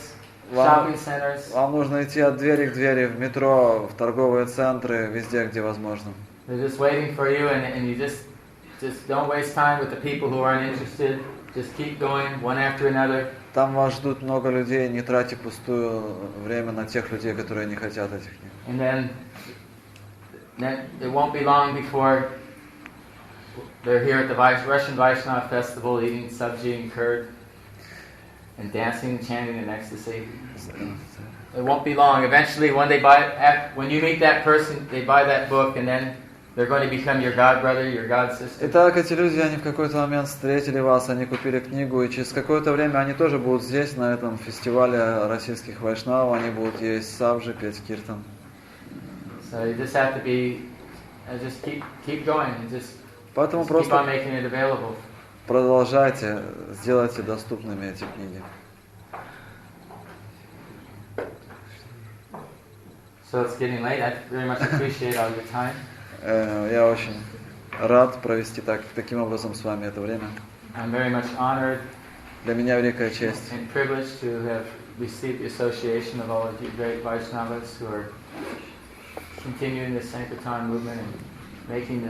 shopping centers. Вам нужно идти от двери к двери, в метро, в торговые центры, везде, где возможно. They're just waiting for you, and you just don't waste time with the people who aren't interested. Just keep going, one after another. Там вас ждут много людей, не тратьте пустую время на тех людей, которые не хотят этих книг. And then it won't be long before they're here at the Russian Vaishnava festival, eating sabji and curd, and dancing and chanting in ecstasy. It won't be long. Eventually, when you meet that person, they buy that book, and then they're going to become your god brother, your god sister. Итак, эти люди, они в какой-то момент встретили вас, они купили книгу, и через какое-то время они тоже будут здесь, на этом фестивале российских вайшнавов, они будут есть сабджи, петь киртан. So you just have to just keep going, and just Поэтому keep on просто making it available. продолжайте, сделайте доступными эти книги. So it's getting late. I very much appreciate all your time. Я очень рад провести таким образом с вами это время. I'm very much honored Для меня великая честь and privileged to have received the association of all of you great Vaishnavas who are continuing this Sankirtan movement and making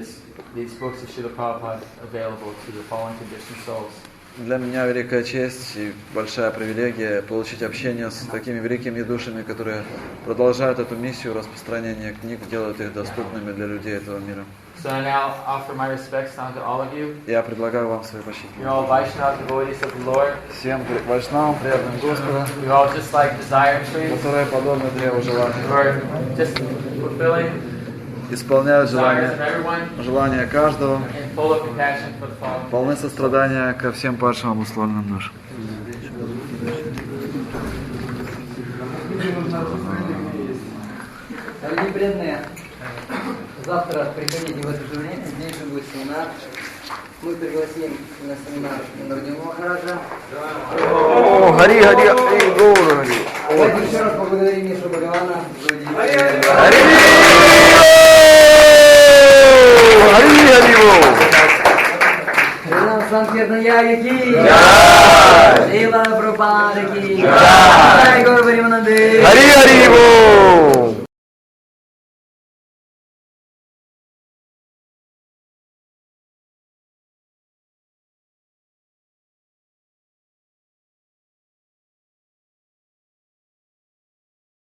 these books of Srila Prabhupada available to the fallen conditioned souls. Для меня великая честь и большая привилегия получить общение с такими великими душами, которые продолжают эту миссию распространения книг, делают их доступными для людей этого мира. So I now offer my respects unto all of you. Я предлагаю вам свои почтения. You're all Vaishnava devotees of the Lord. Всем вайшнавам, преданным Господа, You're all just like desire trees. которые подобны древу желания, Who are just fulfilling исполняют desires of everyone желания каждого, and full of compassion for the fallen. полны сострадания ко всем падшим обусловленным душам. Дорогие преданные, завтра приходите в это же время, здесь же будет семинар. Мы пригласим на семинар одному Махараджа. О, Харе, Харе, Харе, Гуру, Харе. Давайте еще раз поблагодарим Мишру Бхагавана за удивительное. Санкиртаны ки Шрила Прабхупаде ки Харе Кришна. Харе Харе.